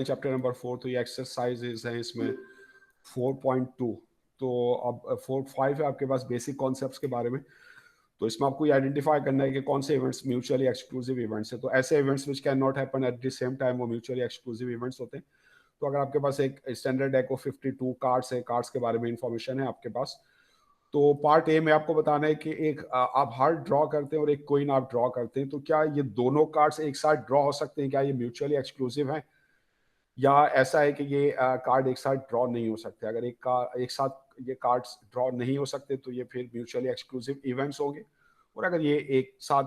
Chapter number 4, तो ये exercises हैं इसमें 4.2। तो अब 4.5 है आपके पास बेसिक कॉन्सेप्ट्स के बारे में। तो इसमें आपको ये आइडेंटिफाई करना है कि कौन से इवेंट्स म्यूचुअली एक्सक्लूसिव इवेंट्स है। तो ऐसे events which can not happen at the same time वो म्यूचुअली एक्सक्लूसिव इवेंट्स होते हैं। तो अगर आपके पास एक स्टैंडर्ड डेक ऑफ 52 कार्ड्स है, कार्ड्स के बारे में इंफॉर्मेशन है आपके पास, तो पार्ट ए में आपको बताना है कि एक आप हार्ट ड्रॉ करते हैं और एक कोइन आप ड्रॉ करते हैं, तो क्या ये दोनों कार्ड्स एक साथ ड्रॉ हो सकते हैं? क्या ये म्यूचुअली एक्सक्लूसिव है, या ऐसा है कि ये कार्ड एक साथ ड्रॉ नहीं हो सकते? अगर एक साथ ये कार्ड्स ड्रॉ नहीं हो सकते तो ये फिर म्यूचुअली एक्सक्लूसिव इवेंट्स होंगे, और अगर ये एक साथ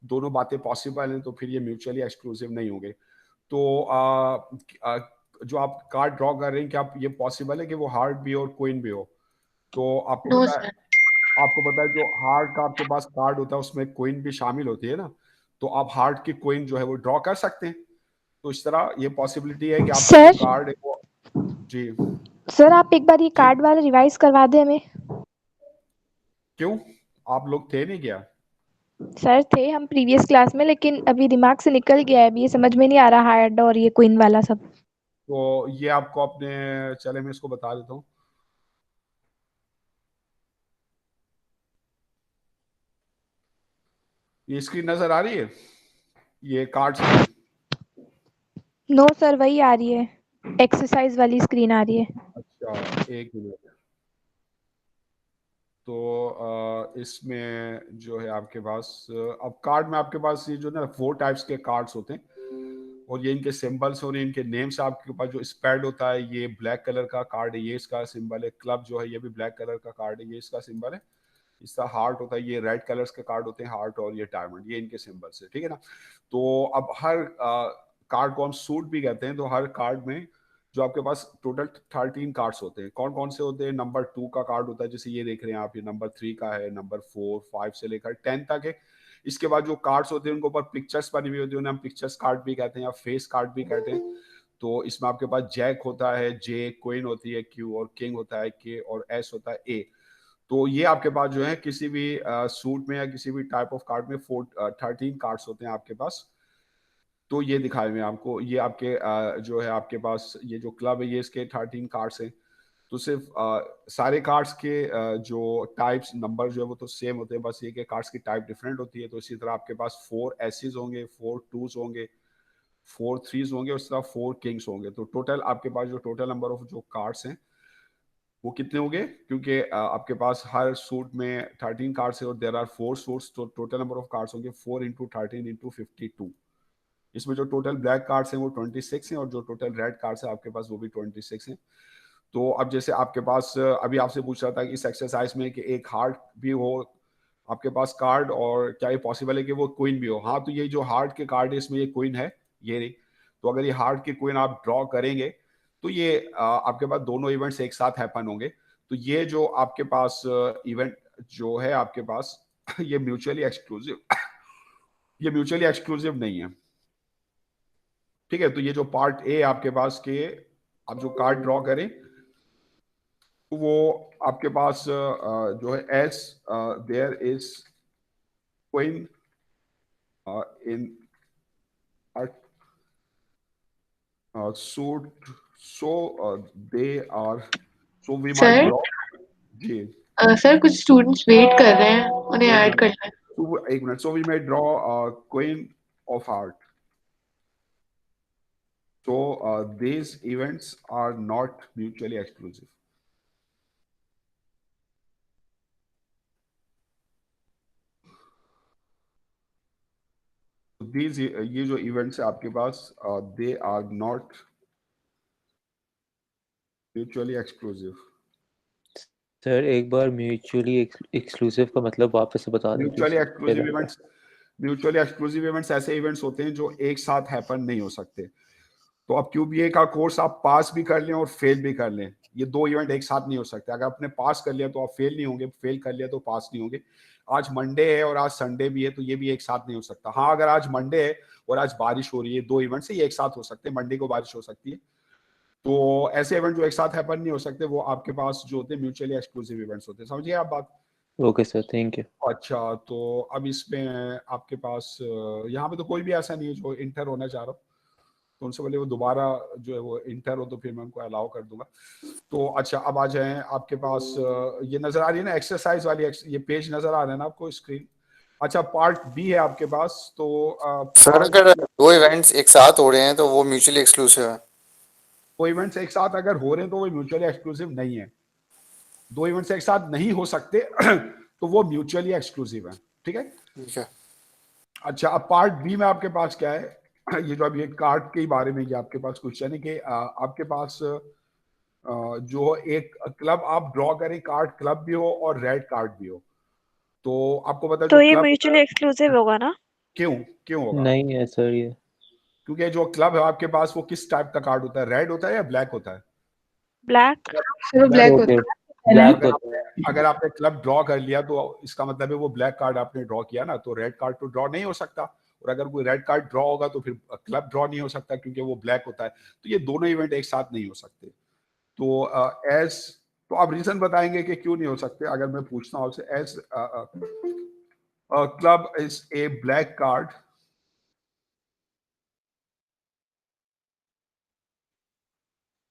दोनों बातें पॉसिबल हैं तो फिर ये म्यूचुअली एक्सक्लूसिव नहीं होंगे। तो जो आप कार्ड ड्रॉ कर रहे हैं, क्या ये पॉसिबल है कि वो हार्ट भी हो और कोइन भी हो? तो नो सर। आपको पता है जो हार्ट का आपके पास कार्ड होता है उसमें कोइन भी शामिल होती है ना, तो आप हार्ट की कोइन जो है वो ड्रॉ कर सकते हैं। तो इस तरह ये पॉसिबिलिटी है कि आपका जो सर कार्ड है वो, जी सर आप एक बार ये जी, कार्ड वाला रिवाइज करवा दें हमें। क्यों? आप लोग थे नहीं क्या? सर थे हम प्रीवियस क्लास में, लेकिन अभी दिमाग से निकल गया है। अभी ये समझ में नहीं आ रहा हार्ड और ये क्वीन वाला सब। तो ये आपको अपने, चले मैं इसको बता देता हूँ। ये स्क्रीन नजर आ रही है, ये कार्ड्स वाली? नो सर, वही आ रही है, एक्सरसाइज वाली स्क्रीन आ रही है। अच्छा, एक मिनट। तो इसमें जो है आपके पास, अब कार्ड में आपके पास ये जो ना 4 टाइप्स के कार्ड्स होते हैं, और ये इनके सिंबल्स और इनके नेम्स। आपके पास जो स्पेड होता है ये ब्लैक कलर का कार्ड है, ये इसका सिंबल है। क्लब जो है ये भी ब्लैक कलर का कार्ड है, ये इसका सिंबल है। इसका हार्ट होता है, ये रेड कलर्स के कार्ड होते हैं हार्ट, और ये डायमंड, ये इनके सिंबल्स है, ठीक है ना। तो अब हर कार्ड को हम सूट भी कहते हैं। तो हर कार्ड में जो आपके पास टोटल 13 कार्ड्स होते हैं, कौन कौन से होते हैं? नंबर 2 का कार्ड होता है, जैसे ये देख रहे हैं आप, ये नंबर 3 का है, नंबर 4 5 से लेकर 10 तक है। इसके बाद जो कार्ड्स होते हैं उनके ऊपर पिक्चर्स बनी हुई होती है, उन्हें हम पिक्चर्स कार्ड भी कहते हैं या फेस कार्ड भी कहते हैं। तो इसमें आपके पास जैक होता है, जे, क्वीन होती है क्यू, और किंग होता है के, और एस होता है ए। तो ये आपके पास जो है किसी भी सूट में या किसी भी टाइप ऑफ कार्ड में 13 कार्ड्स होते हैं आपके पास। तो ये दिखाए हुए हैं आपको, ये आपके जो है आपके पास ये जो क्लब है ये इसके 13 कार्ड्स हैं। तो सिर्फ सारे कार्ड्स के जो टाइप्स नंबर जो है वो तो सेम होते हैं, बस ये कि कार्ड्स की टाइप डिफरेंट होती है। तो इसी तरह आपके पास 4 एसेस होंगे, 4 टूज होंगे, 4 थ्रीज होंगे, और इस तरह 4 किंग्स होंगे। तो टोटल आपके पास जो टोटल नंबर ऑफ जो कार्ड्स हैं वो कितने होंगे? क्योंकि आपके पास हर सूट में 13 कार्ड्स है और देर आर 4 सूट्स, तो टोटल नंबर ऑफ कार्ड्स होंगे 4 इंटू 13 इंटू 52। इसमें जो टोटल ब्लैक कार्ड्स हैं वो 26 हैं, और जो टोटल रेड कार्ड्स है आपके पास वो भी 26 हैं। तो अब जैसे आपके पास अभी आपसे पूछ रहा था कि इस एक्सरसाइज में कि एक हार्ट भी हो आपके पास कार्ड, और क्या ये पॉसिबल है कि वो क्वीन भी हो? हाँ, तो ये जो हार्ट के कार्ड है इसमें ये क्वीन है, ये नहीं। तो अगर ये हार्ट के क्वीन आप ड्रॉ करेंगे तो ये आपके पास दोनों इवेंट्स एक साथ हैपन होंगे। तो ये जो आपके पास इवेंट जो है आपके पास ये म्यूचुअली एक्सक्लूसिव ये म्यूचुअली एक्सक्लूसिव नहीं है, ठीक है। तो ये जो पार्ट ए आपके पास के आप जो कार्ड ड्रॉ करें वो आपके पास जो है as there is queen in suit, so they are, so we might sir draw. जी, सर कुछ स्टूडेंट्स वेट कर रहे हैं, उन्हें एक ऐड मिनट, करना है। एक minute. So we might draw queen of heart, so these events are not mutually exclusive. These ये जो इवेंट्स है आपके पास they are not mutually exclusive. Sir एक बार म्यूचुअली एक्सक्लूसिव का मतलब वापस से बता दें प्लीज। म्यूचुअली एक्सक्लूसिव इवेंट्स ऐसे इवेंट्स होते हैं जो एक साथ हैपन नहीं हो सकते। तो अब क्यूबीए का कोर्स आप पास भी कर लें और फेल भी कर लें, ये दो इवेंट एक साथ नहीं हो सकते। अगर आपने पास कर लिया तो आप फेल नहीं होंगे, फेल कर लिया तो पास नहीं होंगे। आज मंडे है और आज संडे भी है, तो ये भी एक साथ नहीं हो सकता। हाँ, अगर आज मंडे है और आज बारिश हो रही है, दो इवेंट से ये एक साथ हो सकते हैं। मंडे को बारिश हो सकती है। तो ऐसे इवेंट जो एक साथ हैपन नहीं हो सकते वो आपके पास जो होते हैं म्यूचुअली एक्सक्लूसिव इवेंट्स होते हैं। समझिए आप बात? Okay sir, thank you. अच्छा, तो अब इसमें आपके पास यहाँ पे तो कोई भी ऐसा नहीं है जो इंटर होना चाह रहा हो। तो उनसे बोले वो दोबारा जो है वो इंटर हो तो फिर मैं उनको अलाउ कर दूंगा। तो अच्छा, अब आ जाएं आपके पास, ये नजर आ रही है ना एक्सरसाइज वाली, ये पेज नजर आ रहा है ना आपको स्क्रीन। अच्छा, पार्ट बी है आपके पास। तो सर अगर दो इवेंट्स एक साथ हो रहे हैं तो वो म्यूचुअली एक्सक्लूसिव है। दो इवेंट्स एक साथ अगर हो रहे हैं तो वो म्यूचुअली एक्सक्लूसिव नहीं है। दो इवेंट्स एक साथ नहीं हो सकते तो वो म्यूचुअली एक्सक्लूसिव है। ठीक है। ठीक है। अच्छा, अब पार्ट बी में आपके पास क्या है? ये जो अभी कार्ड के बारे में ये आपके पास क्वेश्चन है कि आपके पास जो एक क्लब आप ड्रॉ करें, कार्ड क्लब भी हो और रेड कार्ड भी हो, तो आपको पता है तो जो ये क्लब, म्यूचुअली एक्सक्लूसिव होगा ना? क्यों क्यों होगा? नहीं है सर ये। क्योंकि जो क्लब है आपके पास वो किस टाइप का कार्ड होता है? रेड होता है या ब्लैक होता है? ब्लैक। वो ब्लैक होता ओके, है। ब्लैक अगर आपने क्लब ड्रॉ कर लिया तो इसका मतलब है वो ब्लैक कार्ड आपने ड्रॉ किया ना, तो रेड कार्ड तो ड्रॉ नहीं हो सकता। और अगर कोई रेड कार्ड ड्रॉ होगा तो फिर क्लब ड्रॉ नहीं हो सकता क्योंकि वो ब्लैक होता है। तो ये दोनों इवेंट एक साथ नहीं हो सकते। तो एज तो आप रीजन बताएंगे कि क्यों नहीं हो सकते? अगर मैं पूछता हूं आपसे, as club is a black card,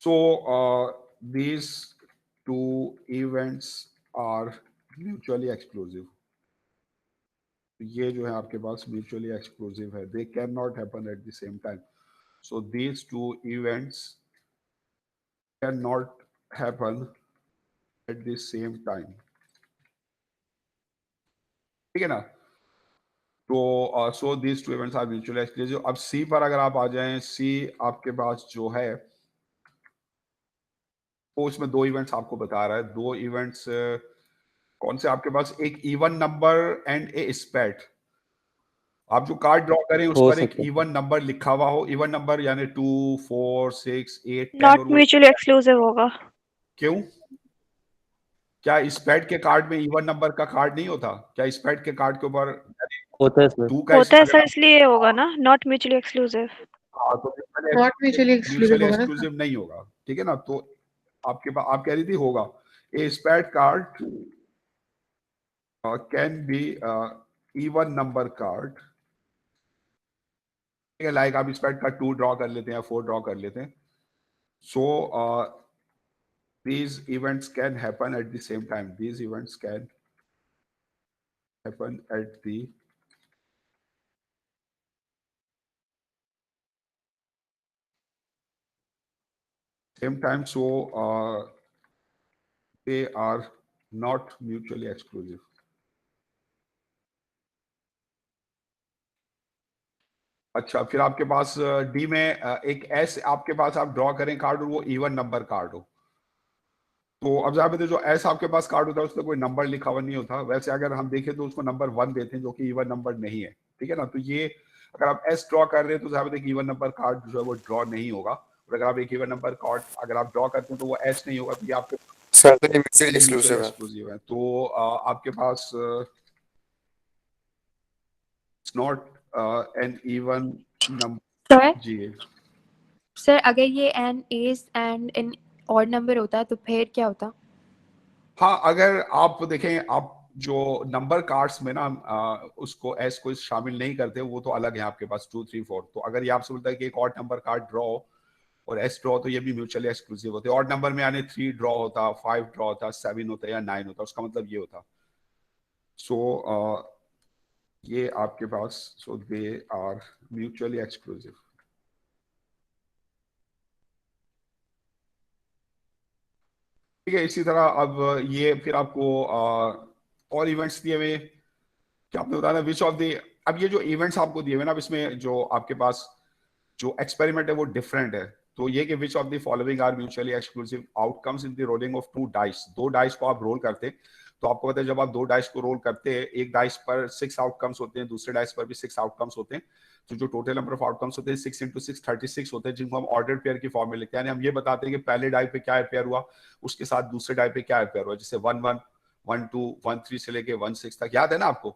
so these two events are mutually exclusive. ये जो है आपके पास म्यूचुअली एक्सक्लूसिव है, they can not happen at the same time. So these two events can not happen at the same time. ठीक है ना? तो so these two events are mutually exclusive. अब सी पर अगर आप आ जाएं, सी आपके पास जो है वो उसमें दो इवेंट्स आपको बता रहा है। दो इवेंट्स कौन से आपके पास? एक इवन नंबर एंड ए स्पेट। आप जो कार्ड ड्रॉ करें उस हो पर एक सकता है। इवन नंबर लिखा हुआ हो, इवन नंबर यानी 2 4 6 8 10, नॉट और वो म्यूचुअली एक्सक्लूसिव होगा। क्यों? क्या स्पेड के कार्ड में इवन नंबर का कार्ड नहीं होता? क्या स्पेड के कार्ड के ऊपर होता है सर। 2 का होता है अगर सर, इसलिए होगा ना नॉट म्यूचुअली एक्सक्लूसिव। तो नॉट म्यूचुअली एक्सक्लूसिव होगा ना। एक्सक्लूसिव नहीं होगा। ठीक है ना? तो आपके पास, आप कह रही थी होगा, a spade card can be even number card. ठीक है, लाइक आप स्पेड का 2 ड्रॉ कर लेते हैं, 4 ड्रॉ कर लेते हैं। सो these events can happen at the same time. These events can happen at the same time. So they are not mutually exclusive. अच्छा, फिर आपके पास डी में एक एस आपके पास आप ड्रॉ करें कार्ड और वो इवन नंबर कार्ड हो। तो अब जहाँ पे जो एस आपके पास कार्ड होता है उसमें कोई नंबर लिखा हुआ नहीं होता। वैसे अगर हम देखें तो उसको नंबर 1 देते हैं जो कि इवन नंबर नहीं है। ठीक है ना? तो ये अगर आप एस ड्रॉ कर रहे हैं तो जहाँ पे इवन नंबर कार्ड जो है वो ड्रॉ नहीं होगा। और अगर आप एक इवन नंबर कार्ड अगर आप ड्रॉ करते हैं तो वो एस नहीं होगा, तो ये आपके सर तो ये म्यूचुअली एक्सक्लूसिव है। एक्सक्लूसिव है। तो आपके पास it's not an even number. Sir ji sir अगर ये an as and in odd number होता तो फिर क्या होता? हाँ, अगर आप देखें, आप जो नंबर कार्ड्स में ना उसको एस को शामिल नहीं करते, वो तो अलग है आपके पास 2 3 4। तो अगर ये आपसे बोलता है कि एक ऑड नंबर कार्ड ड्रॉ और एस ड्रॉ, तो ये भी म्यूचुअली एक्सक्लूसिव होते हैं। ऑड नंबर में यानी 3 ड्रॉ होता, 5 ड्रॉ होता, 7 होता या 9 होता, उसका मतलब ये होता। सो ये आपके पास, सो दे आर म्यूचुअली एक्सक्लूसिव। ठीक है, इसी तरह अब ये फिर आपको और इवेंट्स दिए हुए कि आपने बताना विच ऑफ द, अब ये जो इवेंट्स आपको दिए हुए ना, अब इसमें जो आपके पास जो एक्सपेरिमेंट है वो डिफरेंट है। तो ये कि which of the following are mutually exclusive outcomes in the rolling of 2 dice. 2 dice को आप रोल करते हैं तो आपको पता है जब आप 2 डाइस को रोल करते हैं, एक डाइस पर 6 आउटकम्स होते हैं, दूसरे डाइस पर भी 6 आउटकम्स होते हैं। तो जो टोटल नंबर ऑफ आउटकम्स होते हैं 6 × 6 36 होते हैं, जिनको हम ऑर्डर पेयर की फॉर्म में लिखते हैं। यानी हम ये बताते हैं कि पहले डाई पे क्या पेयर हुआ, उसके साथ दूसरे डाई पे क्या पेयर हुआ, जैसे 1 1 1 2 1 3 से लेके 1 6 तक, याद है ना आपको?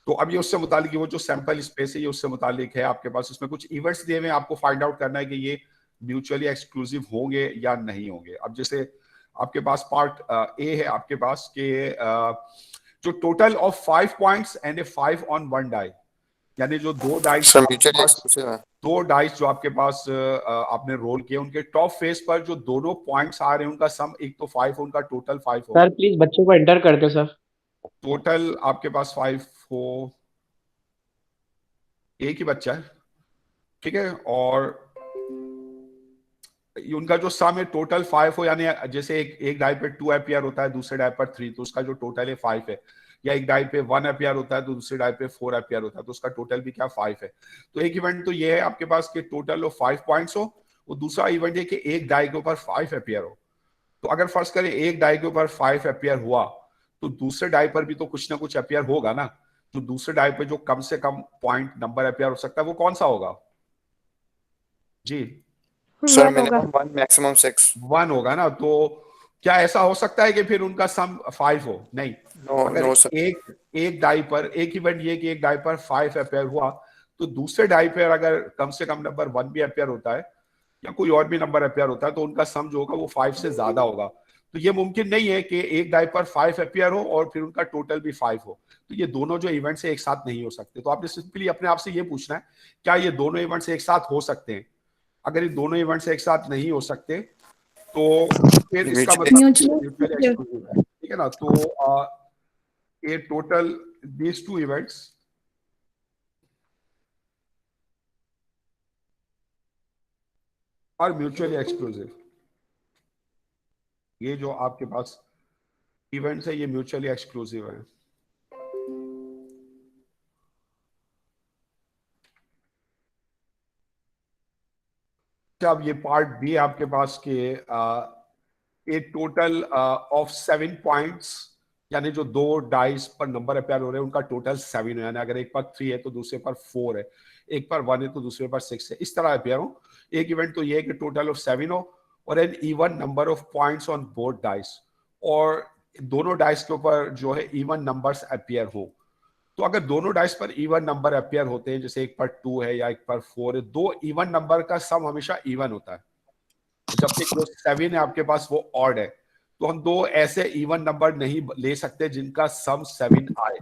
तो अब ये उससे मुतालिक, वो जो सैंपल स्पेस है ये उससे मुतालिक है आपके पास। उसमें कुछ इवेंट्स दिए हुए हैं, आपको फाइंड आउट करना है कि ये म्यूचुअली एक्सक्लूसिव होंगे या नहीं होंगे। अब जैसे आपके पास पार्ट ए है आपके पास कि जो total of 5 points and a 5 on 1 die, यानी जो दो डाइस सर म्यूचुअली एक्सक्लूसिव है। दो डाइस जो आपके पास आपने रोल किए, उनके टॉप फेस पर जो दोनों पॉइंट्स आ रहे हैं उनका सम एक तो 5, उनका टोटल 5 हो। सर प्लीज बच्चों को एंटर कर दो सर। टोटल आपके पास 5 हो, एक ही बच्चा है, ठीक है। और उनका जो सम है टोटल 5 हो, यानी जैसे एक डाई पे 2 अपियर होता है, दूसरे डाई पर 3, तो उसका जो टोटल है 5 है। या एक डाई पे 1 अपियर होता है तो दूसरे डाई पे 4 अपियर होता है, तो उसका टोटल भी क्या 5 है। तो एक इवेंट तो ये है आपके पास कि टोटल ऑफ 5 पॉइंट्स हो, और दूसरा इवेंट है कि एक डाई के ऊपर 5 अपियर हो। तो अगर फर्ज करें एक डाई के ऊपर 5 अपियर हुआ, तो दूसरे डाई पर भी तो कुछ ना कुछ अपियर होगा ना। तो दूसरे डाई पे जो कम से कम पॉइंट नंबर अपियर हो सकता है वो कौन सा होगा जी? सर 1 होगा। Minimum 1 maximum 6। 1 होगा ना। तो क्या ऐसा हो सकता है कि फिर उनका सम 5 हो? नहीं। नो अगर नो सर। एक डाई पर एक इवेंट ये कि एक डाई पर 5 अपेयर हुआ, तो दूसरे डाई पर अगर कम से कम नंबर 1 भी अपेयर होता है या कोई और भी नंबर अपेयर होता है, तो उनका सम जो होगा वो 5 से ज्यादा होगा। तो ये मुमकिन नहीं है कि एक डाई पर 5 अपेयर हो और फिर उनका टोटल भी 5 हो। तो ये दोनों जो इवेंट्स है एक साथ नहीं हो सकते। तो आपने सिंपली अपने आप से ये पूछना है क्या ये दोनों इवेंट्स एक साथ हो सकते हैं। अगर ये दोनों इवेंट्स एक साथ नहीं हो सकते तो फिर इसका मतलब म्यूचुअली एक्सक्लूसिव है, ठीक है ना। तो ये total these two events are mutually exclusive. ये जो आपके पास इवेंट्स है ये म्यूचुअली एक्सक्लूसिव है। अब ये पार्ट बी आपके पास के ए टोटल ऑफ 7 पॉइंट्स, यानी जो दो डाइस पर नंबर अपेयर हो रहे हैं उनका टोटल 7 है। यानी अगर एक पर 3 है तो दूसरे पर 4 है, एक पर 1 है तो दूसरे पर 6 है, इस तरह अपेयर हो। एक इवेंट तो ये है कि टोटल ऑफ 7 हो और an even number of points on both dice, और दोनों डाइस के ऊपर जो है इवन नंबर्स अपेयर हो। तो अगर दोनों डाइस पर इवन नंबर अपेयर होते हैं, जैसे एक पर 2 है या एक पर 4 है, दो इवन नंबर का सम हमेशा इवन होता है, जबकि जो 7 है आपके पास वो ऑड है। तो हम दो ऐसे इवन नंबर नहीं ले सकते जिनका सम 7 आए।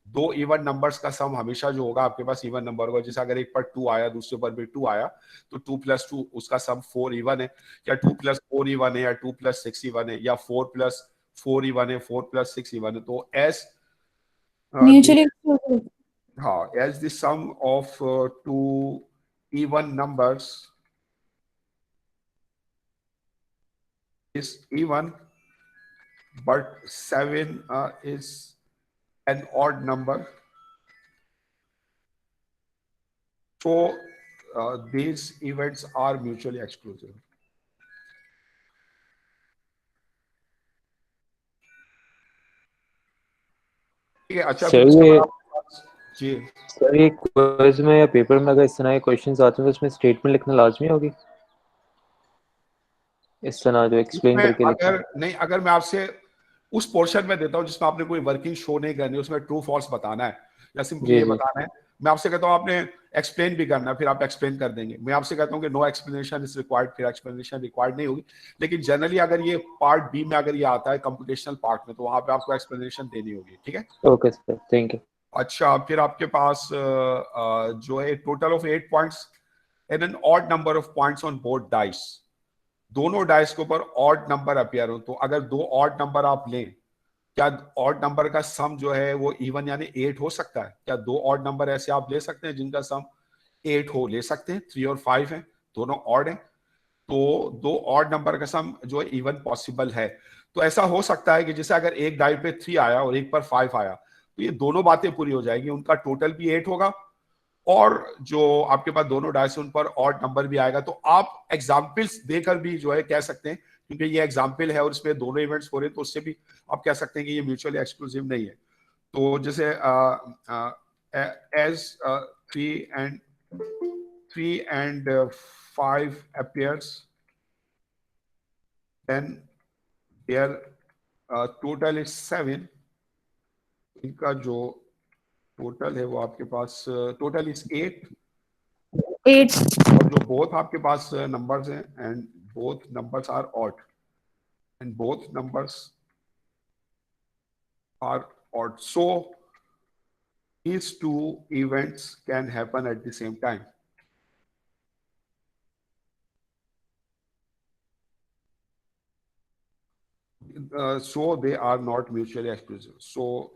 दो इवन नंबर्स का सम हमेशा जो होगा आपके पास इवन नंबर होगा। जैसे अगर एक पर 2 आया दूसरे पर भी 2 आया, तो 2 + 2 उसका सम 4 इवन है, या 2 + 4 इवन है, या 2 + 6 इवन है, या 4 + 4 इवन है, 4 + 6 इवन है। तो एज म्यूचुअली एक्सक्लूसिव। हाँ, as the sum of two even numbers is even, but 7 is an odd number. So these events are mutually exclusive. ठीक है, अच्छा सर फिर उसके ये बाद जी सर ये क्विज में या पेपर में अगर इस तरह के क्वेश्चंस आते हैं तो उसमें स्टेटमेंट लिखना लाजमी होगी, इस तरह जो एक्सप्लेन इसमें करके लिखना। अगर नहीं, अगर मैं आपसे उस पोर्शन में देता हूं जिसमें आपने कोई वर्किंग शो नहीं करनी, उसमें ट्रू फॉल्स बताना है या सिंपली जी ये जी बताना है, मैं आपसे कहता हूं आपने एक्सप्लेन भी करना है, फिर आप एक्सप्लेन कर देंगे। मैं आपसे कहता हूं कि नो एक्सप्लेनेशन इज रिक्वायर्ड, फिर एक्सप्लेनेशन रिक्वायर्ड नहीं होगी। लेकिन जनरली अगर ये पार्ट बी में अगर ये आता है कंप्यूटेशनल पार्ट में, तो वहां पे आपको एक्सप्लेनेशन देनी होगी, ठीक है। Okay sir, thank you. अच्छा, फिर आपके पास जो है total of 8 points and an odd number of points on both dice. दोनों डाइस के ऊपर ऑड नंबर अपियर हो, तो अगर दो ऑड नंबर आप लें, क्या ऑड नंबर का सम जो है वो इवन यानी 8 हो सकता है? क्या दो ऑड नंबर ऐसे आप ले सकते हैं जिनका सम 8 हो? ले सकते हैं। 3 और 5 है, दोनों ऑड है, तो दो ऑड नंबर का सम जो है इवन पॉसिबल है। तो ऐसा हो सकता है कि जैसे अगर एक डाई पे 3 आया और एक पर 5 आया, तो ये दोनों बातें पूरी हो जाएगी, उनका टोटल भी 8 होगा और जो आपके पास दोनों डाइस उन पर ऑड नंबर भी आएगा। तो आप एग्जाम्पल्स देकर भी जो है कह सकते हैं, क्योंकि ये एग्जाम्पल है और इसमें दोनों इवेंट्स हो रहे हैं, तो उससे भी आप कह सकते हैं कि ये म्यूचुअली एक्सक्लूसिव नहीं है। तो जैसे as 3 and 5 appears, then their total is 7। इनका जो टोटल है वो आपके पास टोटल इज 8, 8 और जो बोथ आपके पास नंबर्स हैं and both numbers are odd, and both numbers are odd. So these two events can happen at the same time. So they are not mutually exclusive. So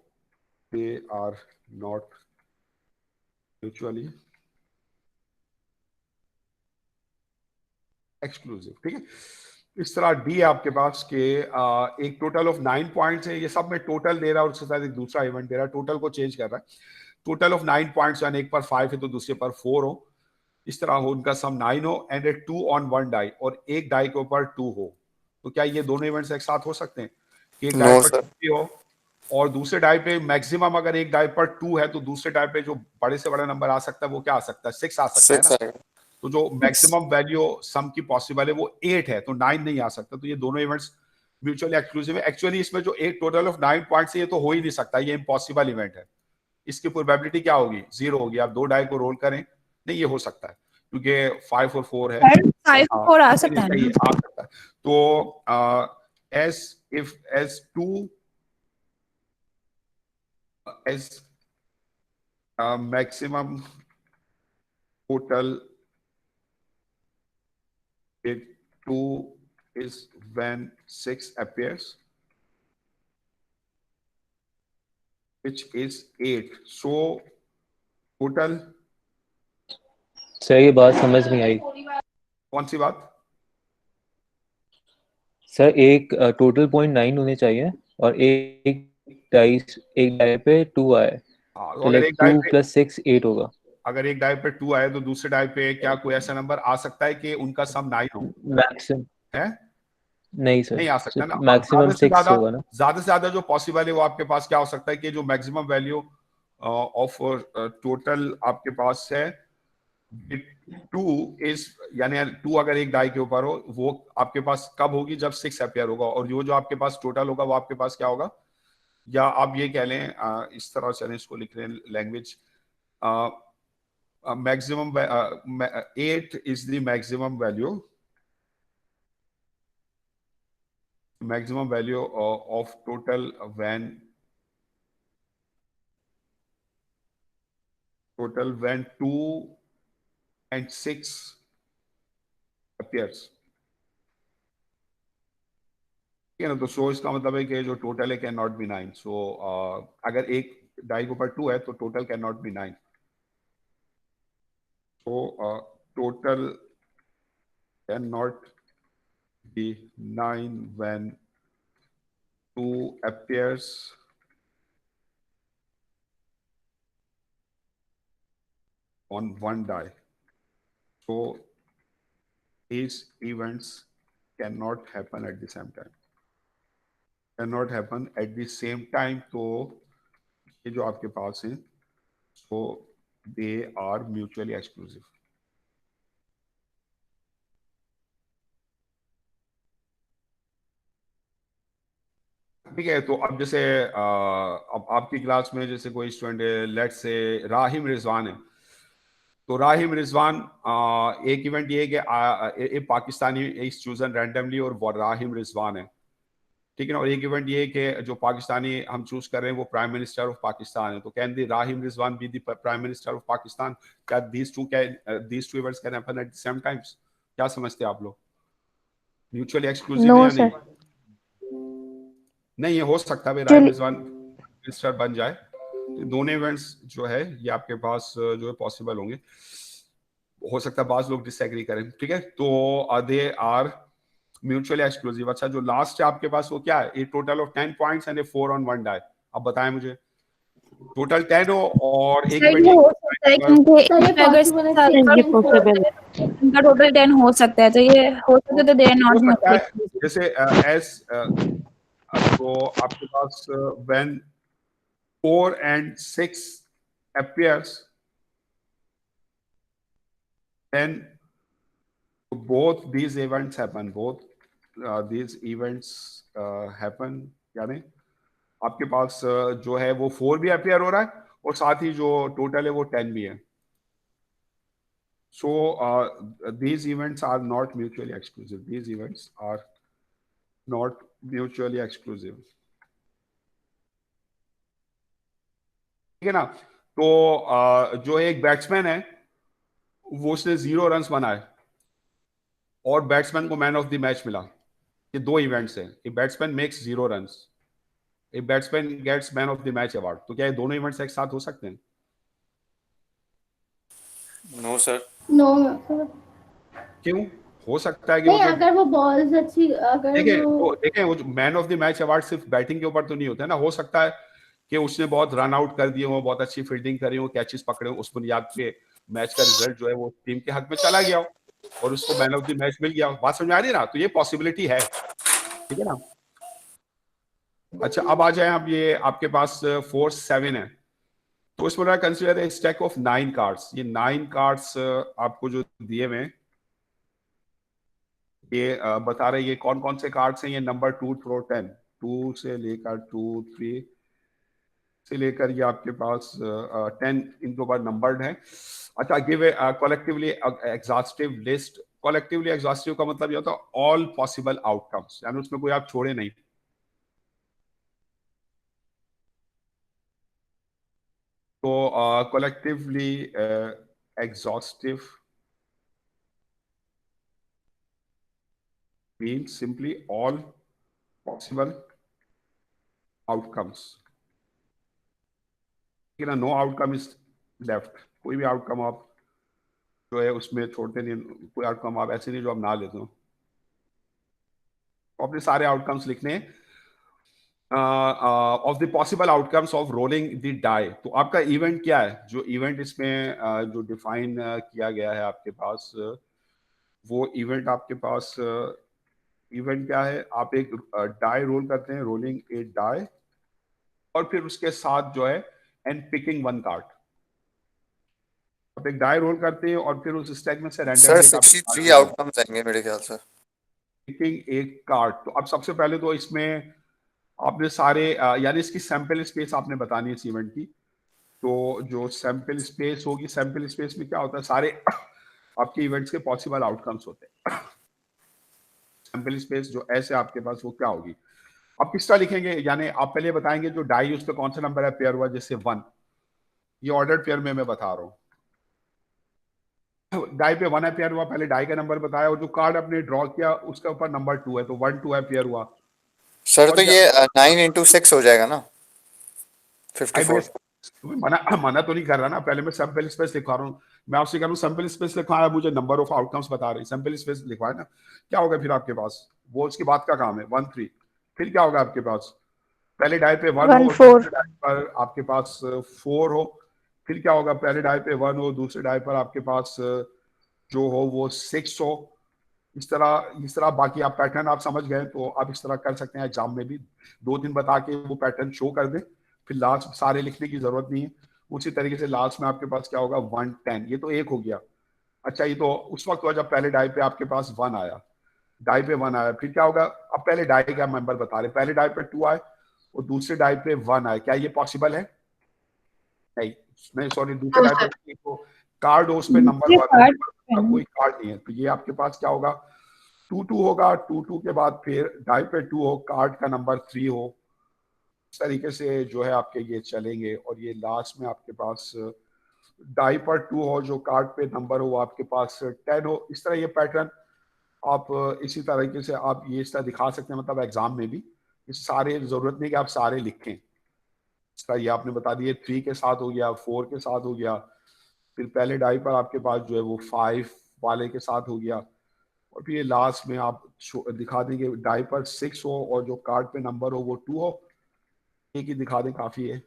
they are not mutually exclusive. ठीक है, इस तरह D है आपके पास के एक total of 9 points है. ये सब में टोटल दे रहा है और उसके साथ एक दूसरा इवेंट दे रहा है. टोटल को चेंज कर रहा है. टोटल ऑफ 9 पॉइंट्स, यानी एक पर 5 है तो दूसरे पर 4 हो. इस तरह हो, उनका सम 9 हो एंड ए 2 ऑन 1 डाई, और एक डाई के ऊपर 2 हो. तो क्या ये दोनों इवेंट्स एक साथ हो सकते हैं कि एक डाई पर 2 हो और दूसरे डाई पे मैक्सिमम, अगर एक डाई पर 2 है तो दूसरे डाई पे जो बड़े से बड़ा नंबर आ सकता है वो क्या आ सकता है? 6 आ सकता है ना. तो जो मैक्सिमम वैल्यू सम की पॉसिबल है वो 8 है, तो 9 नहीं आ सकता. तो ये दोनों इवेंट्स म्यूचुअली एक्सक्लूसिव है. एक्चुअली इसमें जो एक टोटल ऑफ 9 पॉइंट्स है ये तो हो ही नहीं सकता, ये इम्पॉसिबल इवेंट है. इसकी प्रोबेबिलिटी क्या होगी? 0 होगी. आप 2 डाई को रोल करें, नहीं ये हो सकता है क्योंकि 5 और 4 है. 5 और 4 आ सकता है ये आ सकता है. तो as 2 as maximum total it 2 is when 6 appears, which is 8. So total. Sir ये बात समझ नहीं आई. कौन सी बात? सर एक टोटल पॉइंट 9 होने चाहिए और एक डाई पे 2 आए, तो अगर लाइक 2 + 6 8 होगा. अगर एक डाई पे 2 आए तो दूसरे डाई पे क्या कोई ऐसा नंबर आ सकता है कि उनका सम 9 हो? मैक्सिमम है नहीं सर, नहीं आ सकता ना. मैक्सिमम 6 होगा ना. ज्यादा से ज्यादा जो पॉसिबल है वो आपके पास क्या हो सकता है कि जो मैक्सिमम वैल्यू ऑफ टोटल आपके पास है 2 इज, यानी 2 अगर एक डाई के ऊपर हो वो आपके पास कब होगी? जब 6 अपेयर होगा. और जो आपके पास टोटल होगा वो आपके पास क्या होगा? या आप ये कह लें, इस तरह से इसको लिख रहे हैं language, maximum 8 is the maximum value of total when 2 and 6 appears. ठीक है ना. तो सो इसका मतलब है कि जो टोटल है कैन नॉट बी 9. सो अगर एक डाई के ऊपर 2 है तो total can not be 9. So total cannot be 9 when 2 appears on one die. So these events cannot happen at the same time. Cannot happen at the same time. तो ये जो आपके पास है, so they are mutually exclusive. ठीक है. तो अब जैसे अब आपकी क्लास में जैसे कोई स्टूडेंट है, लेट्स से राहिम रिजवान है. तो राहिम रिजवान, एक इवेंट ये है कि एक पाकिस्तानी इज चूजन रैंडमली और वो राहिम रिजवान है. ठीक है ना. और एक इवेंट ये है कि जो पाकिस्तानी हम चूज कर रहे हैं वो प्राइम मिनिस्टर ऑफ पाकिस्तान है. तो can the Rahim Rizwan be the prime minister of Pakistan? क्या these two events can happen at the same times? क्या समझते हैं आप लोग? म्यूचुअली एक्सक्लूसिव No, या sir. नहीं? ये हो सकता है राहिम रिजवान मिनिस्टर बन जाए. दोनों इवेंट्स जो है ये आपके पास जो है पॉसिबल होंगे. हो सकता है बाज लोग डिसएग्री करें. ठीक है. तो दे आर म्यूचुअली एक्सक्लूसिव. अच्छा, जो लास्ट है आपके पास वो क्या है? A total of 10 points and a 4 on 1 die. अब बताएं मुझे. टोटल 10 हो और एक सर ये हो सकता है क्योंकि अगर इनका टोटल 10 हो सकता है, तो ये हो सकता है तो दे आर हो नॉट सकता है. जैसे एस तो आपके पास when 4 and 6 appears, then both these events happen. Both these events happen. यानी आपके पास जो है वो 4 भी अपेयर हो रहा है और साथ ही जो टोटल है वो 10 भी है. So these events are not mutually exclusive. These events are not mutually exclusive. ठीक है ना. तो जो एक बैट्समैन है वो उसने 0 रन बनाए और बैट्समैन को मैन ऑफ द मैच मिला। ये 2 इवेंट्स हैं। A batsman makes 0 run, a batsman gets man of the match award. तो क्या ये दोनों इवेंट्स एक साथ हो सकते हैं? No sir. नो क्यों? हो सकता है कि नहीं, अगर वो बॉल्स अच्छी, अगर देखें वो man of the match award सिर्फ बैटिंग के ऊपर तो नहीं होता है ना। हो सकता है कि उसने बहुत रन आउट कर दिए हो, बहुत अच्छी फील्डिंग करी हो, कैचेस पकड़े हो, उस बुनियाद पे मैच का रिजल्ट जो है वो टीम के हक में चला गया हो और उसको मैन ऑफ द मैच मिल गया हो। बात समझ आ रही है ना? तो ये पॉसिबिलिटी है, ठीक है ना। अच्छा, अब आ जाए आप, ये आपके पास 4 7 है, तो इसमें consider a stack of 9 cards. ये 9 कार्ड्स आपको जो दिए हुए हैं, ये बता रहे हैं ये कौन कौन से कार्ड्स हैं। ये नंबर 2 थ्रो 10, 2 से लेकर 2 3 से लेकर ये आपके पास 10 इनके ऊपर नंबर्ड है। अच्छा, give a collectively exhaustive list. Collectively exhaustive का मतलब ये होता है ऑल पॉसिबल आउटकम्स, यानी उसमें कोई आप छोड़े नहीं। तो collectively exhaustive means simply all possible outcomes. Know outcome is left. कोई भी आउटकम आप जो है उसमें छोड़ते नहीं। कोई आउटकम आप ऐसे नहीं जो आप ना लेते हो। अपने सारे आउटकम्स लिखने of the possible outcomes of rolling the die. तो आपका इवेंट क्या है? जो इवेंट इसमें जो डिफाइन किया गया है आपके पास, वो इवेंट आपके पास इवेंट क्या है? आप एक डाई रोल करते हैं, रोलिंग ए डाई, और फिर उसके साथ जो है एंड पिकिंग 1 कार्ड। आप एक डाई रोल करते हैं और फिर उस स्टैक में से सर रैंडमली 63 आउटकम्स आएंगे मेरे ख्याल से। पिकिंग एक कार्ड। तो अब सबसे पहले तो इसमें आपने सारे यानी इसकी सैंपल स्पेस आपने बतानी है इस इवेंट की। तो जो सैंपल स्पेस होगी, सैंपल स्पेस में क्या होता है? सारे आपके इवेंट्स के पॉसिबल आउटकम्स होते हैं। सैंपल स्पेस जो ऐसे आपके पास, वो क्या होगी? आप किस तरह लिखेंगे? यानी आप पहले बताएंगे जो डाई उस पर कौन सा नंबर है पेयर हुआ, जैसे 1। ये ऑर्डर पेयर में मैं बता रहा हूँ। डाई पे 1 है पेयर हुआ, पहले डाई का नंबर बताया, और जो कार्ड आपने ड्रॉ किया उसके ऊपर नंबर 2 है, तो 1 2 है पेयर हुआ। सर तो ये 9 into 6 हो जाएगा ना, 54। मना तो नहीं कर रहा ना, पहले मैं सैंपल स्पेस लिखवा रहा हूँ। मैं आपसे कह रहा हूँ सैंपल स्पेस लिखवाया, मुझे नंबर ऑफ आउटकम्स बता रही, सैंपल स्पेस लिखवाया ना। क्या होगा फिर आपके पास? वो उसकी बात का काम है। 1 3, फिर क्या होगा आपके पास? पहले डाई पे 1 हो, दूसरे डाई पर आपके पास 4 हो। फिर क्या होगा? पहले डाई पे 1 हो, दूसरे डाई पर आपके पास जो हो वो 6 हो। इस तरह बाकी आप पैटर्न आप समझ गए, तो आप इस तरह कर सकते हैं। एग्जाम में भी 2 दिन बता के वो पैटर्न शो कर दें, फिर लास्ट सारे लिखने की जरूरत नहीं है। उसी तरीके से लास्ट में आपके पास क्या होगा? 1 10। ये तो एक हो गया। अच्छा, ये तो उस वक्त हुआ जब पहले डाई पे आपके पास 1 आया, डाई पे 1 आया। फिर क्या होगा? अब पहले डाई का मेंबर बता रहे, पहले डाई पे 2 आए और दूसरे डाई पे 1 आए। क्या ये पॉसिबल है? नहीं सॉरी, दूसरे डाई पे तो कार्ड हो, उस पे नंबर 1, कोई कार्ड नहीं है। तो ये आपके पास क्या होगा? 2 2 होगा। 2 2 के बाद फिर डाई पे 2 हो, कार्ड का नंबर 3 हो। इस तरीके से जो है आपके ये चलेंगे। और ये लास्ट में आपके पास डाई पर 2 हो, जो कार्ड पे नंबर हो वो आपके पास 10 हो। इस तरह ये पैटर्न आप इसी तरीके से आप ये इस तरह दिखा सकते हैं, मतलब एग्जाम में भी। इस सारे जरूरत नहीं कि आप सारे लिखें। इस तरह ये आपने बता दिए, 3 के साथ हो गया, 4 के साथ हो गया, फिर पहले डाई पर आपके पास जो है वो 5 वाले के साथ हो गया, और फिर ये लास्ट में आप दिखा देंगे डाई पर 6 हो और जो कार्ड पे नंबर हो वो 2 हो। एक ही दिखा दें, काफी है।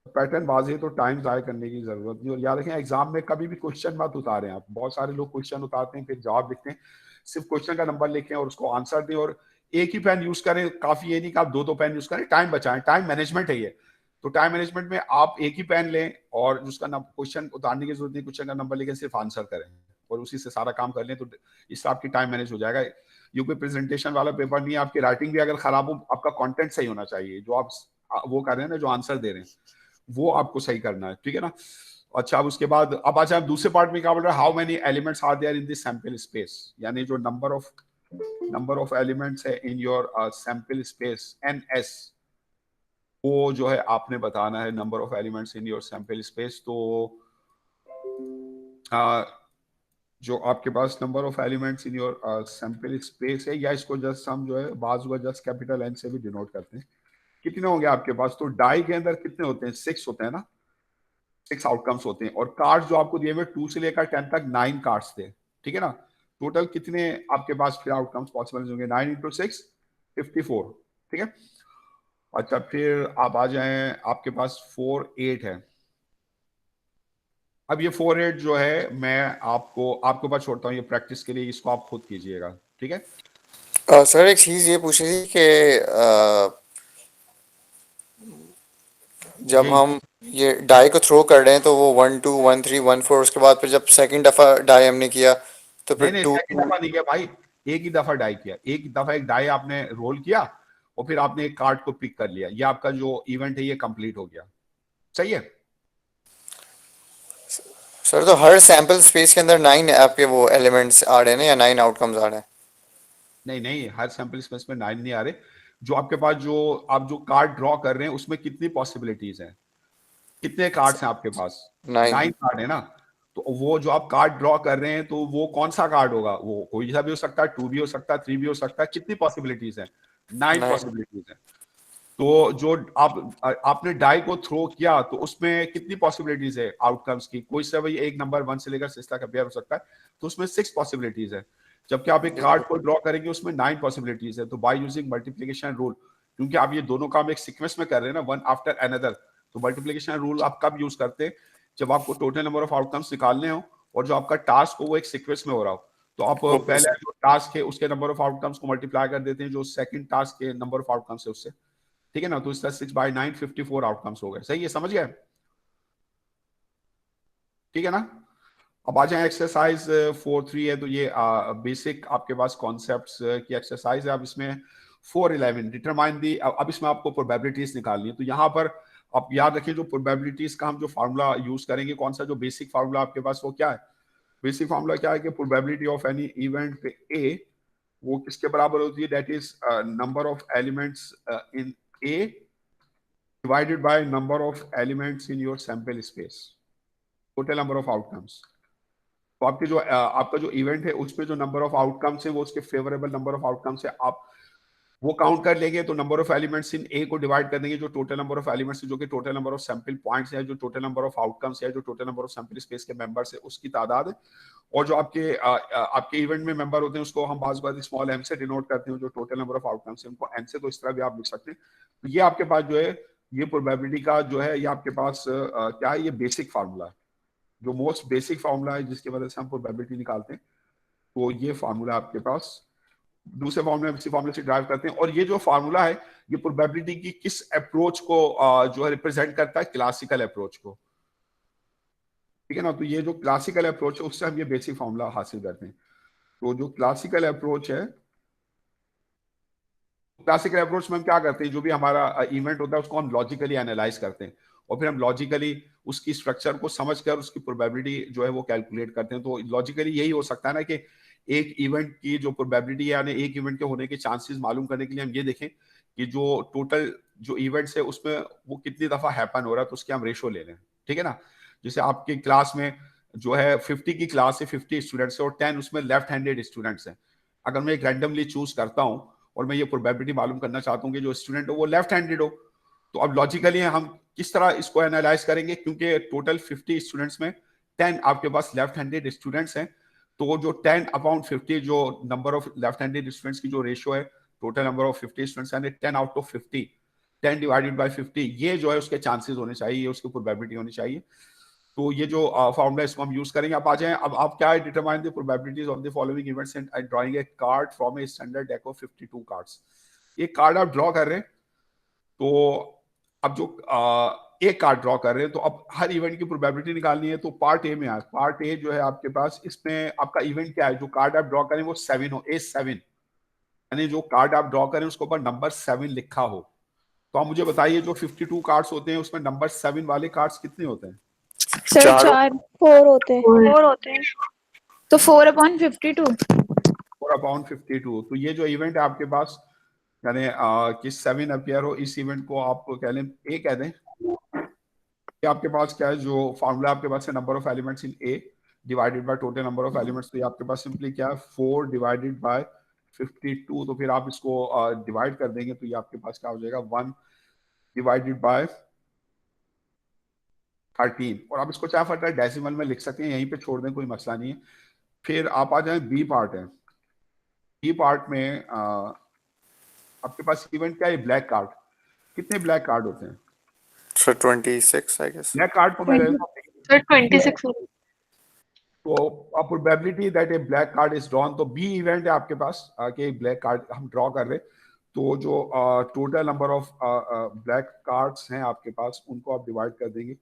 पैटर्न वाज़ेह तो टाइम ज़ाया करने की जरूरत नहीं। और याद रखें, एग्जाम में कभी भी क्वेश्चन मत उतारें आप। बहुत सारे लोग क्वेश्चन उतारते हैं फिर जवाब लिखते हैं। सिर्फ क्वेश्चन का नंबर लिखें और उसको आंसर दें, और एक ही पेन यूज करें काफी। ये नहीं कि आप 2 पेन यूज करें। टाइम बचाएं, टाइम मैनेजमेंट है ये। तो टाइम मैनेजमेंट में आप एक ही पेन लें और उसका क्वेश्चन उतारने की जरूरत नहीं, क्वेश्चन का नंबर लेकर सिर्फ आंसर करें और उसी से सारा काम कर लें। तो इससे आपकी टाइम मैनेज हो जाएगा। ये कोई प्रेजेंटेशन वाला पेपर नहीं है। आपकी राइटिंग भी अगर खराब हो, आपका कंटेंट सही होना चाहिए। जो आप वो कर रहे हैं ना, जो आंसर दे रहे हैं, वो आपको सही करना है, ठीक है ना। अच्छा, अब उसके बाद अब अच्छा, दूसरे पार्ट में क्या बोल रहा है? How many elements are there in this sample space, यानी जो नंबर ऑफ एलिमेंट्स है in your sample space, NS। वो जो है आपने बताना है number of elements in your sample space. तो जो आपके पास number of elements in your sample space है, या इसको जस्ट हम जो है बाजू जस्ट कैपिटल एन से भी डिनोट करते हैं। कितने होंगे आपके पास? तो डाई के अंदर कितने होते हैं? 6 होते हैं ना, 6 आउटकम्स होते हैं। और कार्ड्स जो आपको दिए हुए 2 से लेकर 10 तक 9 कार्ड्स थे, ठीक है ना। टोटल कितने आपके पास फिर आउटकम्स पॉसिबल होंगे? 9 इंटू 6 54, ठीक है। अच्छा, फिर आप आ जाएं, आपके पास 4 8 है। अब ये 4 8 जो है मैं आपके पास छोड़ता हूँ ये प्रैक्टिस के लिए, इसको आप खुद कीजिएगा, ठीक है। सर एक चीज ये पूछ रही थी कि जब जी। हम ये डाई को थ्रो कर रहे हैं तो वो 1 2 1 3 1 4, उसके बाद फिर जब सेकंड दफा डाई हमने किया तो नहीं फिर नहीं, 2 सेकंड दफा नहीं किया भाई, एक ही दफा डाई किया। एक दफा एक डाई आपने रोल किया और फिर आपने एक कार्ड को पिक कर लिया। ये आपका जो इवेंट है ये कंप्लीट हो गया, सही है। सर तो हर सैंपल स्पेस के अंदर 9 आपके वो एलिमेंट्स आ रहे हैं ना, या 9 आउटकम्स आ रहे हैं? नहीं नहीं, हर सैंपल स्पेस में 9 नहीं आ रहे। जो आपके पास जो आप जो कार्ड ड्रॉ कर रहे हैं उसमें कितनी पॉसिबिलिटीज हैं? कितने कार्ड्स हैं आपके पास? 9 कार्ड है ना। तो वो जो आप कार्ड ड्रॉ कर रहे हैं तो वो कौन सा कार्ड होगा? वो कोई सा भी हो सकता है, 2 भी हो सकता है, 3 भी हो सकता है। कितनी पॉसिबिलिटीज है? 9 पॉसिबिलिटीज है। तो जो आपने डाई को थ्रो किया तो उसमें कितनी पॉसिबिलिटीज है आउटकम्स की? कोई सा भी एक नंबर 1 से लेकर 6 तक अपेयर हो सकता है, तो उसमें 6 पॉसिबिलिटीज है। जबकि आप एक कार्ड को ड्रॉ करेंगे उसमें 9 पॉसिबिलिटीज है। तो बाय यूजिंग मल्टीप्लिकेशन रूल, क्योंकि आप ये दोनों काम एक सीक्वेंस में कर रहे हैं ना, वन आफ्टर अनदर, तो मल्टीप्लिकेशन रूल आप कब यूज करते हैं? जब आपको टोटल नंबर ऑफ आउटकम्स निकालने हो और जो आपका टास्क हो वो एक सीक्वेंस में हो रहा हो, तो आप पहले जो टास्क है उसके नंबर ऑफ आउटकम्स को मल्टीप्लाई कर देते हैं जो सेकंड टास्क के नंबर ऑफ आउटकम्स है उससे, ठीक है ना। तो इसका 6 बाई 9 54 आउटकम्स हो गए, सही है, समझ गए? ठीक है ना। अब आ जाए एक्सरसाइज 4.3 है, तो ये बेसिक आपके पास कॉन्सेप्ट्स की एक्सरसाइज है। अब इसमें 4.11 डिटरमाइन दी, अब इसमें आपको प्रोबेबिलिटीज निकालनी है। तो यहाँ पर आप याद रखिए जो प्रोबेबिलिटीज का हम जो फार्मूला यूज करेंगे, कौन सा जो बेसिक फार्मूला आपके पास वो क्या है? बेसिक फार्मूला क्या है कि प्रोबेबिलिटी ऑफ एनी इवेंट पे ए वो किसके बराबर होती है? That is number of elements in A divided by number of elements in your sample space, total number of outcomes। तो आपके जो आपका जो इवेंट है उसमें जो नंबर ऑफ आउटकम्स है वो उसके फेवरेबल नंबर ऑफ आउटकम्स है, आप वो काउंट कर लेंगे। तो नंबर ऑफ एलिमेंट्स इन ए को डिवाइड कर देंगे जो टोटल नंबर ऑफ एलिमेंट्स है, जो कि total number of sample points है, जो टोटल नंबर ऑफ आउटकम्स है, जो total number of sample space के मेंबर्स है उसकी तादाद है। और जो आपके इवेंट में मेंबर होते हैं उसको हम बाज़ बार स्मॉल एम से डिनोट करते हैं। जो टोटल नंबर ऑफ आउटकम्स है उनको एन से, तो इस तरह भी आप लिख सकते हैं। तो ये आपके पास जो है ये प्रोबेबिलिटी का जो है ये आपके पास क्या है? ये बेसिक फार्मूला है, जो मोस्ट बेसिक फार्मूला है जिसकी वजह से हम प्रोबेबिलिटी निकालते हैं। तो ये फार्मूला आपके पास दूसरे फार्मूले इसी फार्मूले से ड्राइव करते हैं। और ये जो फार्मूला है ये प्रोबेबिलिटी की किस अप्रोच को जो है रिप्रेजेंट करता है? क्लासिकल अप्रोच को, ठीक है ना। तो ये जो क्लासिकल अप्रोच है उससे हम ये बेसिक फार्मूला हासिल करते हैं। तो जो क्लासिकल अप्रोच है, क्लासिकल अप्रोच में हम क्या करते हैं? जो भी हमारा इवेंट होता है उसको हम लॉजिकली एनालाइज करते हैं और फिर हम लॉजिकली उसकी स्ट्रक्चर को समझकर उसकी प्रोबेबिलिटी जो है वो कैलकुलेट करते हैं। तो लॉजिकली यही हो सकता है ना कि एक इवेंट की जो प्रोबेबिलिटी यानी एक इवेंट के होने के चांसेस मालूम करने के लिए हम ये देखें कि जो टोटल जो इवेंट्स है उसमें वो कितनी दफा हैपन हो रहा है, तो उसके हम रेशो ले लें, ठीक है ना। जैसे आपकी क्लास में जो है 50 की क्लास है, 50 स्टूडेंट्स है और 10 उसमें लेफ्ट हैंडेड स्टूडेंट्स हैं। अगर मैं एक रैंडमली चूज करता हूं और मैं ये प्रोबेबिलिटी मालूम करना चाहता हूं कि जो स्टूडेंट हो वो लेफ्ट हैंडेड हो, तो अब लॉजिकली हम किस तरह इसको एनालाइज करेंगे? क्योंकि टोटल 50 स्टूडेंट्स में 10 आपके पास लेफ्ट हैंडेड स्टूडेंट्स हैं, तो जो 10 अपॉन 50 जो number of left handed students की जो रेशियो है टोटल नंबर ऑफ 50 स्टूडेंट्स यानी 10 आउट ऑफ 50, 10 डिवाइडेड बाय 50, ये जो है उसके चांसेस होने चाहिए, ये उसकी प्रोबेबिलिटी होनी चाहिए। तो ये जो फॉर्मूला इसको हम यूज करेंगे। आप आ जाएं, अब आप क्या है? Determine the probabilities of the following events and drawing A card from a standard deck of 52 cards. एक कार्ड आप ड्रॉ कर रहे हैं, तो अब जो एक कार्ड ड्रॉ कर रहे हैं तो अब हर इवेंट की प्रोबेबिलिटी निकालनी है। तो पार्ट ए में आए, पार्ट ए जो है आपके पास, इसमें आपका इवेंट क्या है? जो कार्ड आप ड्रॉ करें वो 7 हो, A7, यानी जो कार्ड आप ड्रॉ करें उसके ऊपर नंबर 7 लिखा हो। तो आप मुझे बताइए जो 52 कार्ड्स होते हैं उसमें नंबर 7 वाले कार्ड्स कितने होते हैं? सर 4 4 होते हैं। 4 होते हैं। तो 4/52। 4/52। तो ये जो इवेंट है आपके पास यानी कि 7 अपियर हो, इस इवेंट को आप कह लें ए कह दें। कि आपके पास क्या है, जो फार्मूला आपके पास है number of elements in A divided by total number of elements, तो ये आपके पास सिंपली क्या है 4 डिवाइडेड बाय 52, तो फिर आप इसको डिवाइड कर देंगे तो ये आपके पास क्या हो जाएगा 1 डिवाइडेड बाय 13, और आप इसको चाहे फटा डेसिमल में लिख सकते हैं, यहीं पे छोड़ दें कोई मसला नहीं है। फिर आप आ जाए बी पार्ट है। बी पार्ट में आपके पास इवेंट क्या है, ब्लैक कार्ड। कितने ब्लैक कार्ड होते हैं? Sir 26 I guess. Black card को मैं सर 26 तो probability that a black card is drawn, तो बी इवेंट है आपके पास कि ब्लैक कार्ड हम ड्रॉ कर रहे हैं, तो जो total number of black cards हैं आपके पास उनको आप डिवाइड कर देंगे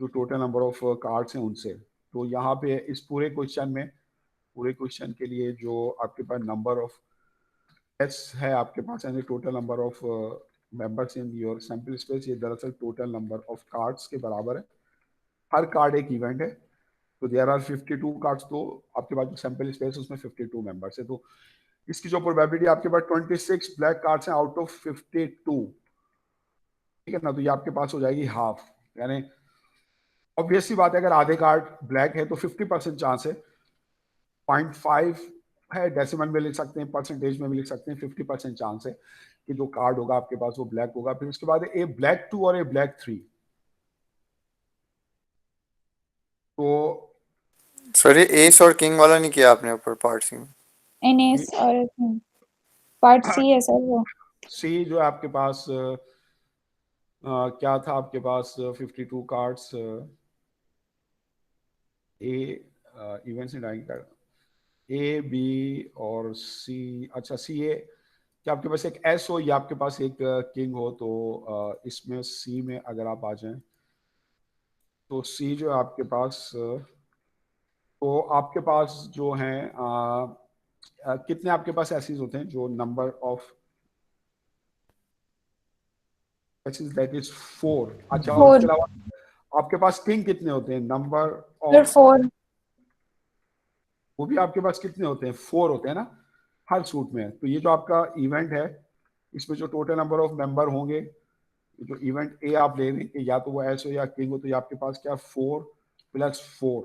जो टोटल नंबर ऑफ कार्ड्स हैं उनसे। तो यहाँ पे इस पूरे क्वेश्चन के लिए जो आपके पास नंबर ऑफ एस है आपके पास, यानी total number of members in your sample space, ये दरअसल टोटल नंबर ऑफ कार्ड्स के बराबर है। हर कार्ड एक इवेंट है, तो देयर आर 52 कार्ड्स, तो आपके पास जो सैंपल स्पेस है उसमें 52 मेंबर्स है, तो इसकी जो प्रोबेबिलिटी आपके पास 26 ब्लैक कार्ड्स हैं आउट ऑफ 52, ठीक है ना, तो ये आपके पास हो जाएगी हाफ। यानी ऑब्वियसली बात है अगर आधे कार्ड ब्लैक है तो 50% चांस है, 0.5 है, डेसिमल में लिख सकते हैं, परसेंटेज में भी लिख सकते हैं, 50% चांस है कि जो कार्ड होगा आपके पास वो ब्लैक होगा। फिर उसके बाद ए ब्लैक 2 और ए ब्लैक 3, तो सर ये एस और किंग वाला नहीं किया आपने ऊपर पार्ट सी में? एन एस और पार्ट सी है सर वो। सी जो है आपके पास क्या था आपके पास 52 cards, A events in dying card, A B और सी। अच्छा सी ए, क्या आपके पास एक एस हो या आपके पास एक किंग हो, तो इसमें सी में अगर आप आ जाएं तो सी जो है आपके पास तो आपके पास जो हैं कितने आपके पास एसिस होते हैं, जो नंबर ऑफ एसिस दैट इज 4। अच्छा, और 4 उसके अलावा आपके पास किंग कितने होते हैं, नंबर सर ऑफ 4 वो भी आपके पास कितने होते हैं, 4 होते हैं ना हर सूट में। तो ये जो आपका इवेंट है इसमें जो टोटल नंबर ऑफ मेंबर होंगे, जो इवेंट ए आप ले लें कि या तो वो एस हो या किंग हो, तो ये आपके पास क्या 4 + 4,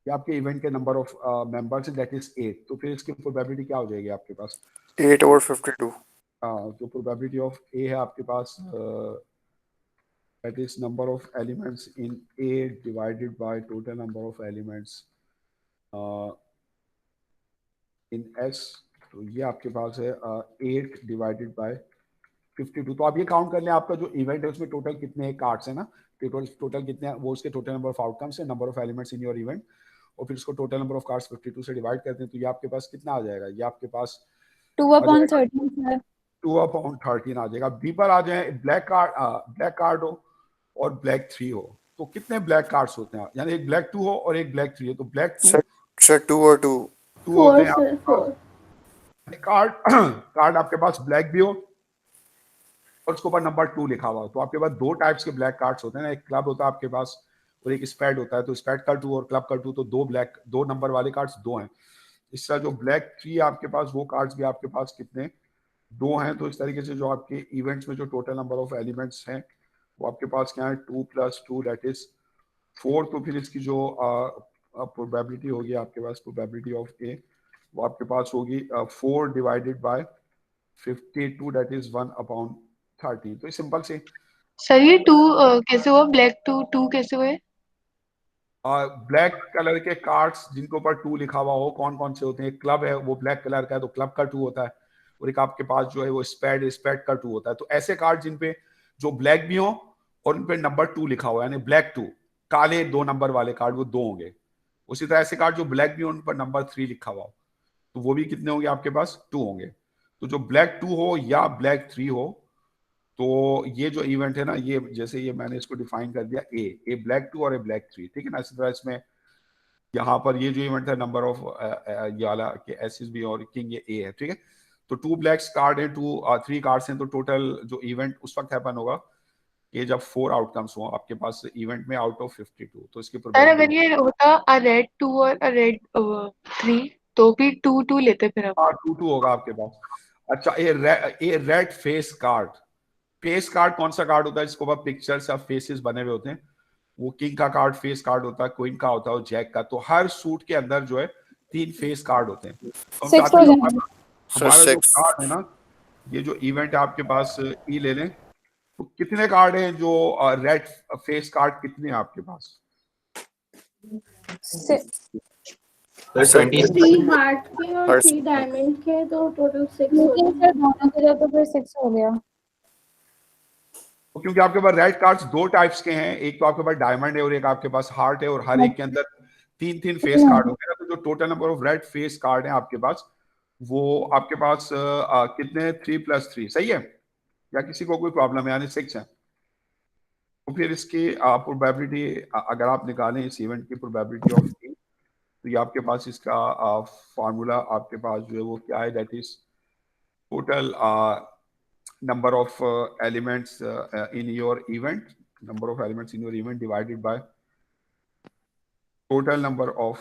ये आपके इवेंट के नंबर ऑफ मेंबर्स है दैट इज 8। तो फिर इसकी प्रोबेबिलिटी क्या हो जाएगी आपके पास 8 over 52। जो प्रोबेबिलिटी ऑफ ए है आपके पास that is number of elements in A divided by total number of elements in S, तो ये आपके पास है 8 डिवाइडेड बाय 52। तो आप ये काउंट कर लें आपका जो इवेंट है उसमें टोटल कितने कार्ड्स हैं ना, टोटल कितने हैं वो उसके टोटल नंबर ऑफ आउटकम्स है, number of elements in your event, और फिर उसको टोटल नंबर ऑफ कार्ड्स 52 से डिवाइड करते हैं, तो ये आपके पास कितना आ जाएगा, ये आपके पास 2/13 सर। 2/13 आ जाएगा। बी पर आ जाए, ब्लैक कार्ड हो और ब्लैक 3 हो, तो कितने ब्लैक कार्ड्स होते हैं, यानी एक ब्लैक 2 हो और एक ब्लैक 3 हो, तो ब्लैक 2 सर 2 और 2 होते 4 हैं सर, 4 कार्ड आपके पास ब्लैक भी हो और उसके ऊपर नंबर 2 लिखा हुआ हो, तो आपके पास 2 टाइप्स के ब्लैक कार्ड्स होते हैं ना, एक क्लब होता है आपके पास और एक स्पेड होता है, तो स्पेड का 2 और क्लब का 2, तो 2 नंबर वाले कार्ड्स 2 हैं। इस तरह जो ब्लैक 3 आपके पास वो कार्ड्स भी आपके पास कितने 2 हैं। तो इस तरीके से जो आपके इवेंट्स में जो टोटल नंबर ऑफ एलिमेंट्स हैं वो आपके पास क्या है 2 + 2 दैट इज 4। तो फिर इसकी जो प्रोबेबिलिटी होगी आपके पास, प्रोबेबिलिटी ऑफ ए वो आपके पास होगी 4 डिवाइडेड बाय 52 दैट इज 1/13। तो सिंपल से सर ये 2 कैसे हुआ, ब्लैक 2 कैसे हुए? ब्लैक कलर के कार्ड्स जिनके ऊपर 2 लिखा हुआ हो कौन कौन से होते हैं, क्लब है वो ब्लैक कलर का है तो क्लब का 2 होता है, और एक आपके पास जो है वो स्पेड का 2 होता है। तो ऐसे कार्ड जिन पे जो ब्लैक भी हो और उन पे नंबर 2 लिखा हुआ है, यानी ब्लैक 2, काले 2 नंबर वाले कार्ड वो 2 होंगे। उसी तरह ऐसे कार्ड जो ब्लैक भी हो उन पर नंबर 3 लिखा हुआ हो, तो वो भी कितने होंगे आपके पास 2 होंगे। तो जो ब्लैक 2 हो या ब्लैक 3 हो, तो ये जो इवेंट है ना, ये जैसे ये मैंने इसको डिफाइन कर दिया ए ब्लैक 2 और ए ब्लैक 3, ठीक है ना। इसी तरह इसमें यहाँ पर ये जो इवेंट है नंबर ऑफ ये वाला के एसिस भी और किंग ये ए है, ठीक है। तो 2 ब्लैक्स कार्ड है, 3 कार्ड्स हैं, तो टोटल जो इवेंट उस वक्त हैपन होगा कि जब 4 आउटकम्स हो आपके पास इवेंट में आउट ऑफ 52, तो इसकी सर अगर प्रोबेबिलिटी ये होता अ रेड 2 और अ रेड 3 तो भी 2 लेते फिर आप। 2 होगा आपके पास। अच्छा, ये red face card, face card कौन सा कार्ड होता है जिसको ऊपर पिक्चर्स या फेसेस बने हुए होते हैं? वो किंग का कार्ड फेस कार्ड होता है, क्वीन का होता है, और जैक का। तो हर सूट के अंदर जो है 3 फेस कार्ड होते हैं। तो हम 6 चाहते हो हैं जाएगा। सर हमारा जो 6 कार्ड है ना, ये जो इवेंट है आपके पास, ई ले लें। तो कितने कार्ड हैं जो रेड फेस कार्ड, कितने हैं आपके पास? से- सर 3 हार्ट के और हर 3 डायमंड के, तो टोटल 6 हो लेकिन गए। सर दोनों के लिए तो फिर 6 हो गया। तो क्योंकि आपके पास रेड कार्ड्स 2 टाइप्स के हैं, एक तो आपके पास डायमंड है और एक आपके पास हार्ट है, और हर एक के अंदर 3-3 फेस कार्ड होंगे ना। तो जो total number of red face card है आपके पास, वो आपके पास कितने? 3+3 सही है, या किसी को कोई प्रॉब्लम है? यानी 6 है। तो फिर इसकी प्रोबेबिलिटी अगर आप निकालें इस इवेंट की प्रोबेबिलिटी ऑफ ई, तो ये आपके पास इसका फार्मूला आपके पास जो है वो क्या है? That is total number of elements in your event, number of elements in your event divided by total number of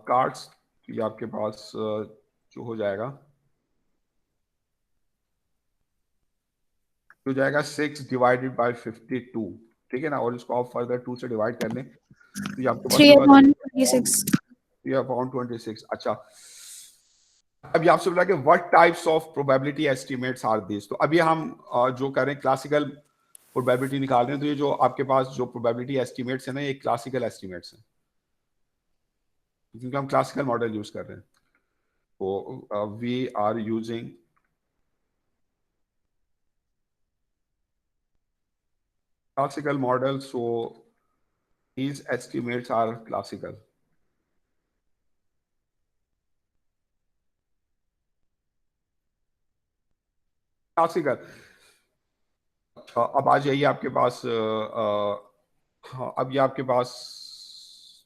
cards। ये आपके पास जो हो जाएगा 6 डिवाइडेड बाय 52, ठीक है ना? और इसको आप फर्दर 2 से डिवाइड कर लें तो ये आपके पास 3/26। अच्छा, अब ये आपसे बोला कि what types of probability estimates are this. तो अभी हम जो करें क्लासिकल प्रोबेबिलिटी निकाल रहे हैं। तो ये जो आपके पास जो प्रोबेबिलिटी एस्टिमेट्स है ना, ये क्लासिकल एस्टिमेट्स हैं, क्योंकि हम क्लासिकल मॉडल यूज कर रहे हैं। तो we are using classical model, so these estimates are classical। अब आ जाइए आपके पास हाँ, अब ये आपके पास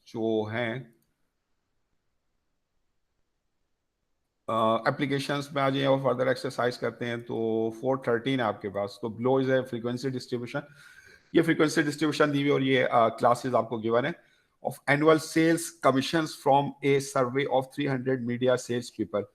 जो हैं एप्लीकेशंस में आ जाइए और फर्दर एक्सरसाइज करते हैं। तो 413 है आपके पास। तो below is a frequency distribution, ये फ्रीक्वेंसी डिस्ट्रीब्यूशन दी हुई, और ये क्लासेस आपको गिवन है of annual sales commissions from a survey of 300 media sales people.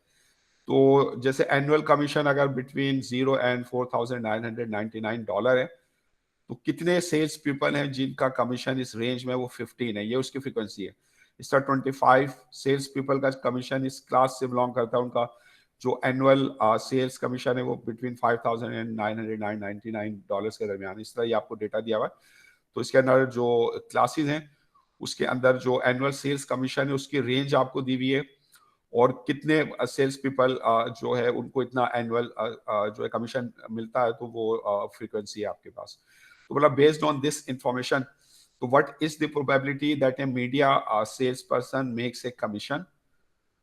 तो जैसे एनुअल कमीशन अगर बिटवीन 0 एंड $4,999 है, तो कितने सेल्स पीपल हैं जिनका कमीशन इस रेंज में वो 15 है, ये उसकी फ्रीक्वेंसी है। इस तरह 25 सेल्स पीपल का कमीशन इस क्लास से बिलोंग करता है, उनका जो एनुअल सेल्स कमीशन है वो बिटवीन $5,999 के दरमियान। इस तरह ये आपको डेटा दिया हुआ है। तो इसके अंदर जो क्लासेस हैं उसके अंदर जो एनुअल सेल्स कमीशन है उसकी रेंज आपको दी हुई है, और कितने सेल्स पीपल जो है उनको इतना एनुअल जो है कमीशन मिलता है, तो वो फ्रीक्वेंसी है आपके पास। तो मतलब बेस्ड ऑन दिस इंफॉर्मेशन, तो what is the probability that a media sales person makes a commission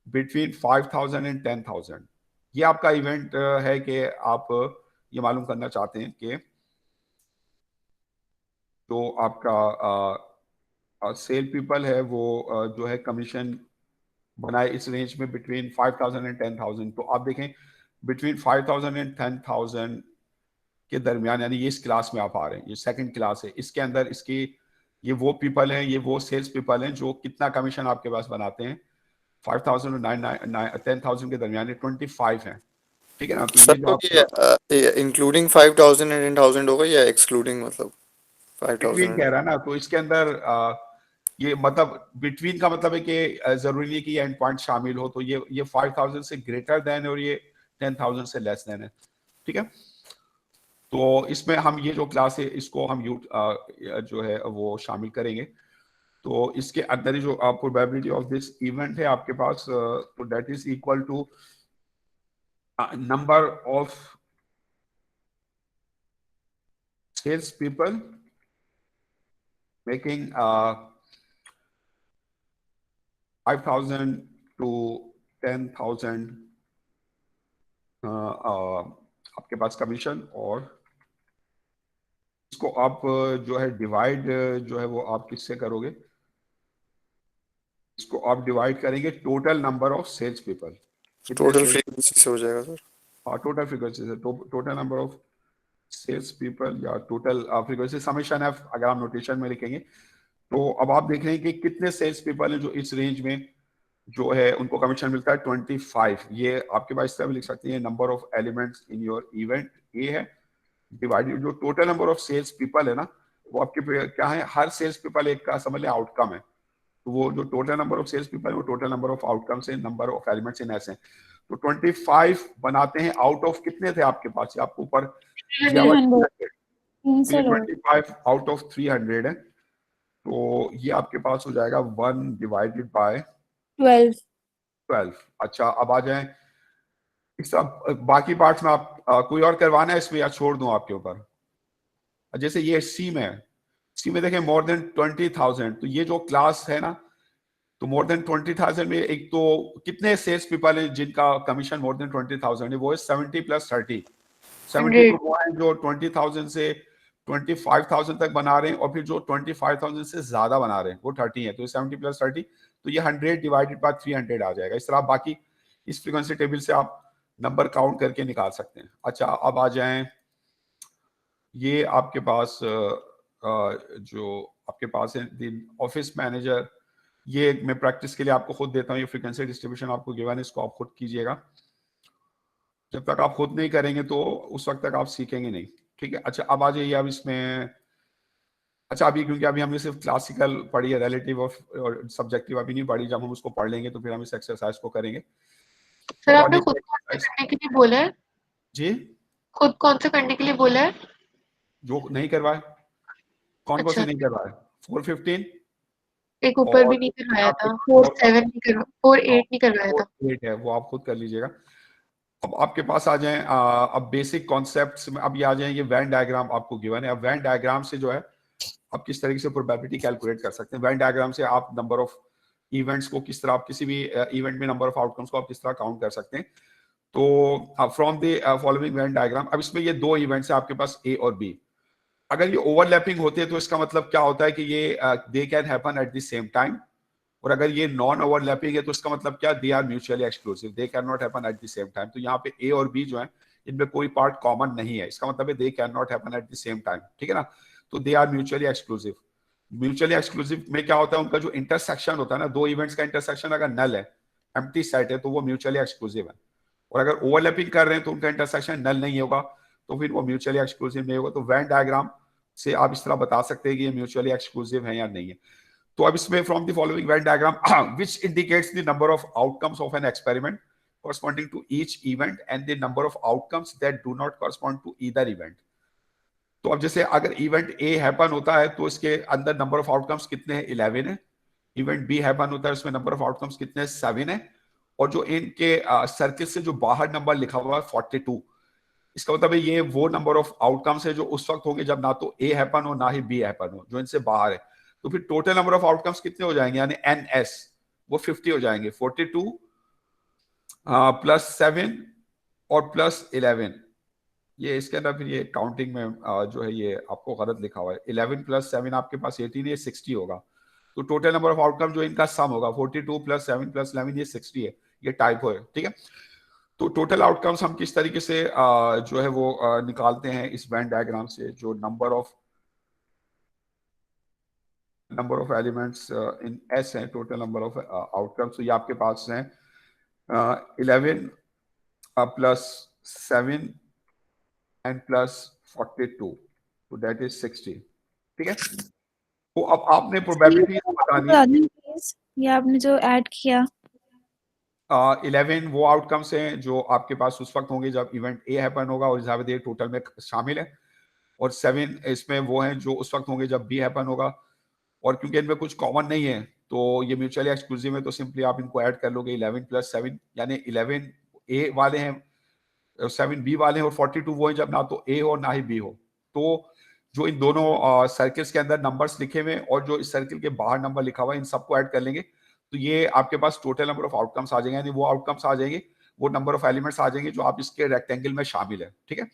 between 5,000 and 10,000। ये आपका इवेंट है कि आप ये मालूम करना चाहते हैं कि जो आपका सेल पीपल है वो जो है कमीशन बनाए इस रेंज में बिटवीन 5,000 एंड 10,000। तो आप देखें बिटवीन 5,000 एंड 10,000 के दरमियान, यानी ये इस क्लास में आप आ रहे हैं, ये सेकंड क्लास है, इसके अंदर इसकी ये वो पीपल हैं, ये वो सेल्स पीपल हैं जो कितना कमीशन आपके पास बनाते हैं 5,000 और 10,000 के दरमियान, 25 हैं, ठीक है ना? तो सर ये जो तो ये इंक्लूडिंग 5,000 एंड 10,000 होगा या एक्सक्लूडिंग, मतलब 5,000 बिटवीन कह रहा है ना, तो इसके अंदर ये मतलब बिटवीन का मतलब है कि जरूरी नहीं कि ये एंड पॉइंट शामिल हो। तो ये 5,000 से ग्रेटर देन और ये 10,000 से लेस देन है, ठीक है? तो इसमें हम ये जो क्लास है इसको हम जो है वो शामिल करेंगे। तो इसके अंदर ही जो प्रोबेबिलिटी ऑफ दिस इवेंट है आपके पास, तो that is equal to number of sales people making 5,000 to 10,000 आपके पास कमीशन, और इसको आप जो है डिवाइड जो है वो आप किससे करोगे? इसको आप डिवाइड करेंगे total number of sales people. Total frequency से हो जाएगा सर। हाँ, टोटल फ्रीक्वेंसी से, total number of sales people या टोटल फ्रीक्वेंसी समेशन एफ अगर आप नोटेशन में लिखेंगे। तो अब आप देख रहे हैं कि कितने सेल्स पीपल हैं जो इस रेंज में जो है उनको कमीशन मिलता है 25। ये आपके पास इस तरह भी लिख सकते हैं, number of elements in your event A है डिवाइडेड जो total number of sales people है ना, वो आपके क्या है, हर सेल्स पीपल एक का समझ लें आउटकम है, तो वो जो total number of sales people है वो टोटल नंबर ऑफ आउटकम्स है, number of elements in S है। तो 25 बनाते हैं आउट ऑफ कितने थे आपके पास, आपको ऊपर 25 आउट ऑफ 300 है, तो ये आपके पास हो जाएगा 1 डिवाइडेड बाय 12। अच्छा अब आ जाए इस बाकी पार्ट्स में आप कोई और करवाना है इसमें या छोड़ दूं आपके ऊपर। जैसे ये सी में है, सी में देखें मोर देन 20,000, तो ये जो क्लास है ना, तो मोर देन 20,000 में एक तो कितने सेल्स पीपल है जिनका कमीशन मोर देन 20,000 है, वो है 70 + 30। 70 तो वो है जो 20,000 से 25,000 तक बना रहे हैं, और फिर जो 25,000 से ज्यादा बना रहे हैं वो 30 है, तो 70 + 30, तो ये 100 डिवाइडेड बाय 300 आ जाएगा। इस तरह बाकी इस फ्रीक्वेंसी टेबल से आप नंबर काउंट करके निकाल सकते हैं। अच्छा अब आ जाएं, ये आपके पास जो आपके पास है ऑफिस मैनेजर, ये मैं प्रैक्टिस के लिए आपको खुद देता हूँ, ये फ्रीक्वेंसी डिस्ट्रीब्यूशन आपको गिवन है, इसको आप खुद कीजिएगा। जब तक आप खुद नहीं करेंगे तो उस वक्त तक आप सीखेंगे नहीं, ठीक है। अच्छा अब आ जाइए, अब इसमें अच्छा अभी क्योंकि अभी हमने सिर्फ क्लासिकल पढ़ी है, रिलेटिव और सब्जेक्टिव अभी नहीं पढ़ी, जब हम उसको पढ़ लेंगे तो फिर हम इस एक्सरसाइज को करेंगे। सर आपने खुद कौन से करने के लिए बोला है? जी खुद कौन से करने के लिए बोला है? जो नहीं करवाए, कौन कौन अच्छा। से नहीं करवाए? 415 एक ऊपर भी नहीं करवाया था, 4-7 नहीं करवाया, 4-8 नहीं करवाया था। 4-8 है, वो आप खुद कर लीजिएगा। अब आपके पास आ जाएं अब बेसिक कॉन्सेप्ट्स में, अब ये आ जाएं, ये वेन डायग्राम आपको गिवन है। अब वेन डायग्राम से जो है आप किस तरीके से प्रोबेबिलिटी कैलकुलेट कर सकते हैं। वेन डायग्राम से आप नंबर ऑफ इवेंट्स को किस तरह, आप किसी भी इवेंट में नंबर ऑफ आउटकम्स को आप किस तरह काउंट कर सकते हैं। तो from the following Venn diagram, अब इसमें ये दो इवेंट्स है आपके पास ए और बी, अगर ये ओवरलैपिंग होते हैं तो इसका मतलब क्या होता है कि ये दे can happen at the same time, और अगर ये नॉन ओवरलैपिंग है तो इसका मतलब क्या, they are mutually exclusive, they can not happen at the same time. तो यहाँ पे ए और बी जो है इनमें कोई पार्ट कॉमन नहीं है, इसका मतलब है they can not happen at the same time, ठीक है ना। तो they are mutually exclusive. Mutually exclusive में क्या होता है, उनका जो इंटरसेक्शन होता है ना, दो इवेंट्स का इंटरसेक्शन अगर नल है, एम्प्टी सेट है, तो वो म्यूचुअली एक्सक्लूसिव है। और अगर ओवरलैपिंग कर रहे हैं तो उनका इंटरसेक्शन नल नहीं होगा, तो फिर वो म्यूचुअली एक्सक्लूसिव नहीं होगा। तो वेन डायग्राम से आप इस तरह बता सकते हैं कि ये म्यूचुअली एक्सक्लूसिव है या नहीं है। तो अब इसमें from the following Venn diagram which indicates the number of outcomes of an experiment corresponding to each event and the number of outcomes that do not correspond to either event। तो अब जैसे अगर इवेंट ए हैपन होता है तो इसके अंदर number of outcomes कितने हैं, 11 है। इवेंट बी हैपन होता है उसमें नंबर ऑफ आउटकम्स कितने हैं, 7 है। और जो इनके सर्किल से जो बाहर नंबर लिखा हुआ है 42, इसका मतलब है ये वो नंबर ऑफ आउटकम्स है जो उस वक्त होंगे जब ना तो ए हैपन हो ना ही बी हैपन हो, जो इनसे बाहर है। तो फिर टोटल नंबर ऑफ आउटकम्स कितने हो जाएंगे, यानी एन एस वो 50 हो जाएंगे। 42 + 7 और +11, ये इसके अंदर फिर ये काउंटिंग में जो है ये आपको गलत लिखा हुआ है। 11 + 7 आपके पास 18 है, 60 होगा। तो टोटल नंबर ऑफ आउटकम जो इनका सम होगा 42 + 7 + 11 ये 60 है, ये टाइपो है, ठीक है। तो टोटल आउटकम्स हम किस तरीके से जो है वो निकालते हैं इस वेन डायग्राम से, जो number of elements in S है, टोटल नंबर ऑफ आउटकम्स। तो ये आपके पास है 11 + 7 and +42, तो दैट इज 60, ठीक है। तो अब आपने प्रोबेबिलिटी बतानी है। ये आपने जो ऐड किया 11 वो आउटकम्स हैं जो आपके पास उस वक्त होंगे जब इवेंट ए हैपन होगा और ज्यादा देर टोटल में शामिल है, और 7 इसमें वो हैं जो उस वक्त होंगे जब बी हैपन होगा। और क्योंकि इनमें कुछ कॉमन नहीं है तो ये म्यूचुअली एक्सक्लूसिव है, तो सिंपली आप इनको ऐड कर लोगे। 11 + 7 यानी 11 ए वाले हैं, 7 बी वाले हैं, और 42 वो है जब ना तो ए हो ना ही बी हो। तो जो इन दोनों सर्किल्स के अंदर नंबर्स लिखे हुए और जो इस सर्किल के बाहर नंबर लिखा हुआ है, इन सबको ऐड कर लेंगे तो ये आपके पास टोटल नंबर ऑफ आउटकम्स आ जाएंगे, यानी वो आउटकम्स आ जाएंगे, वो नंबर ऑफ एलिमेंट्स आ जाएंगे जो आप इसके रेक्टेंगल में शामिल है, ठीक है।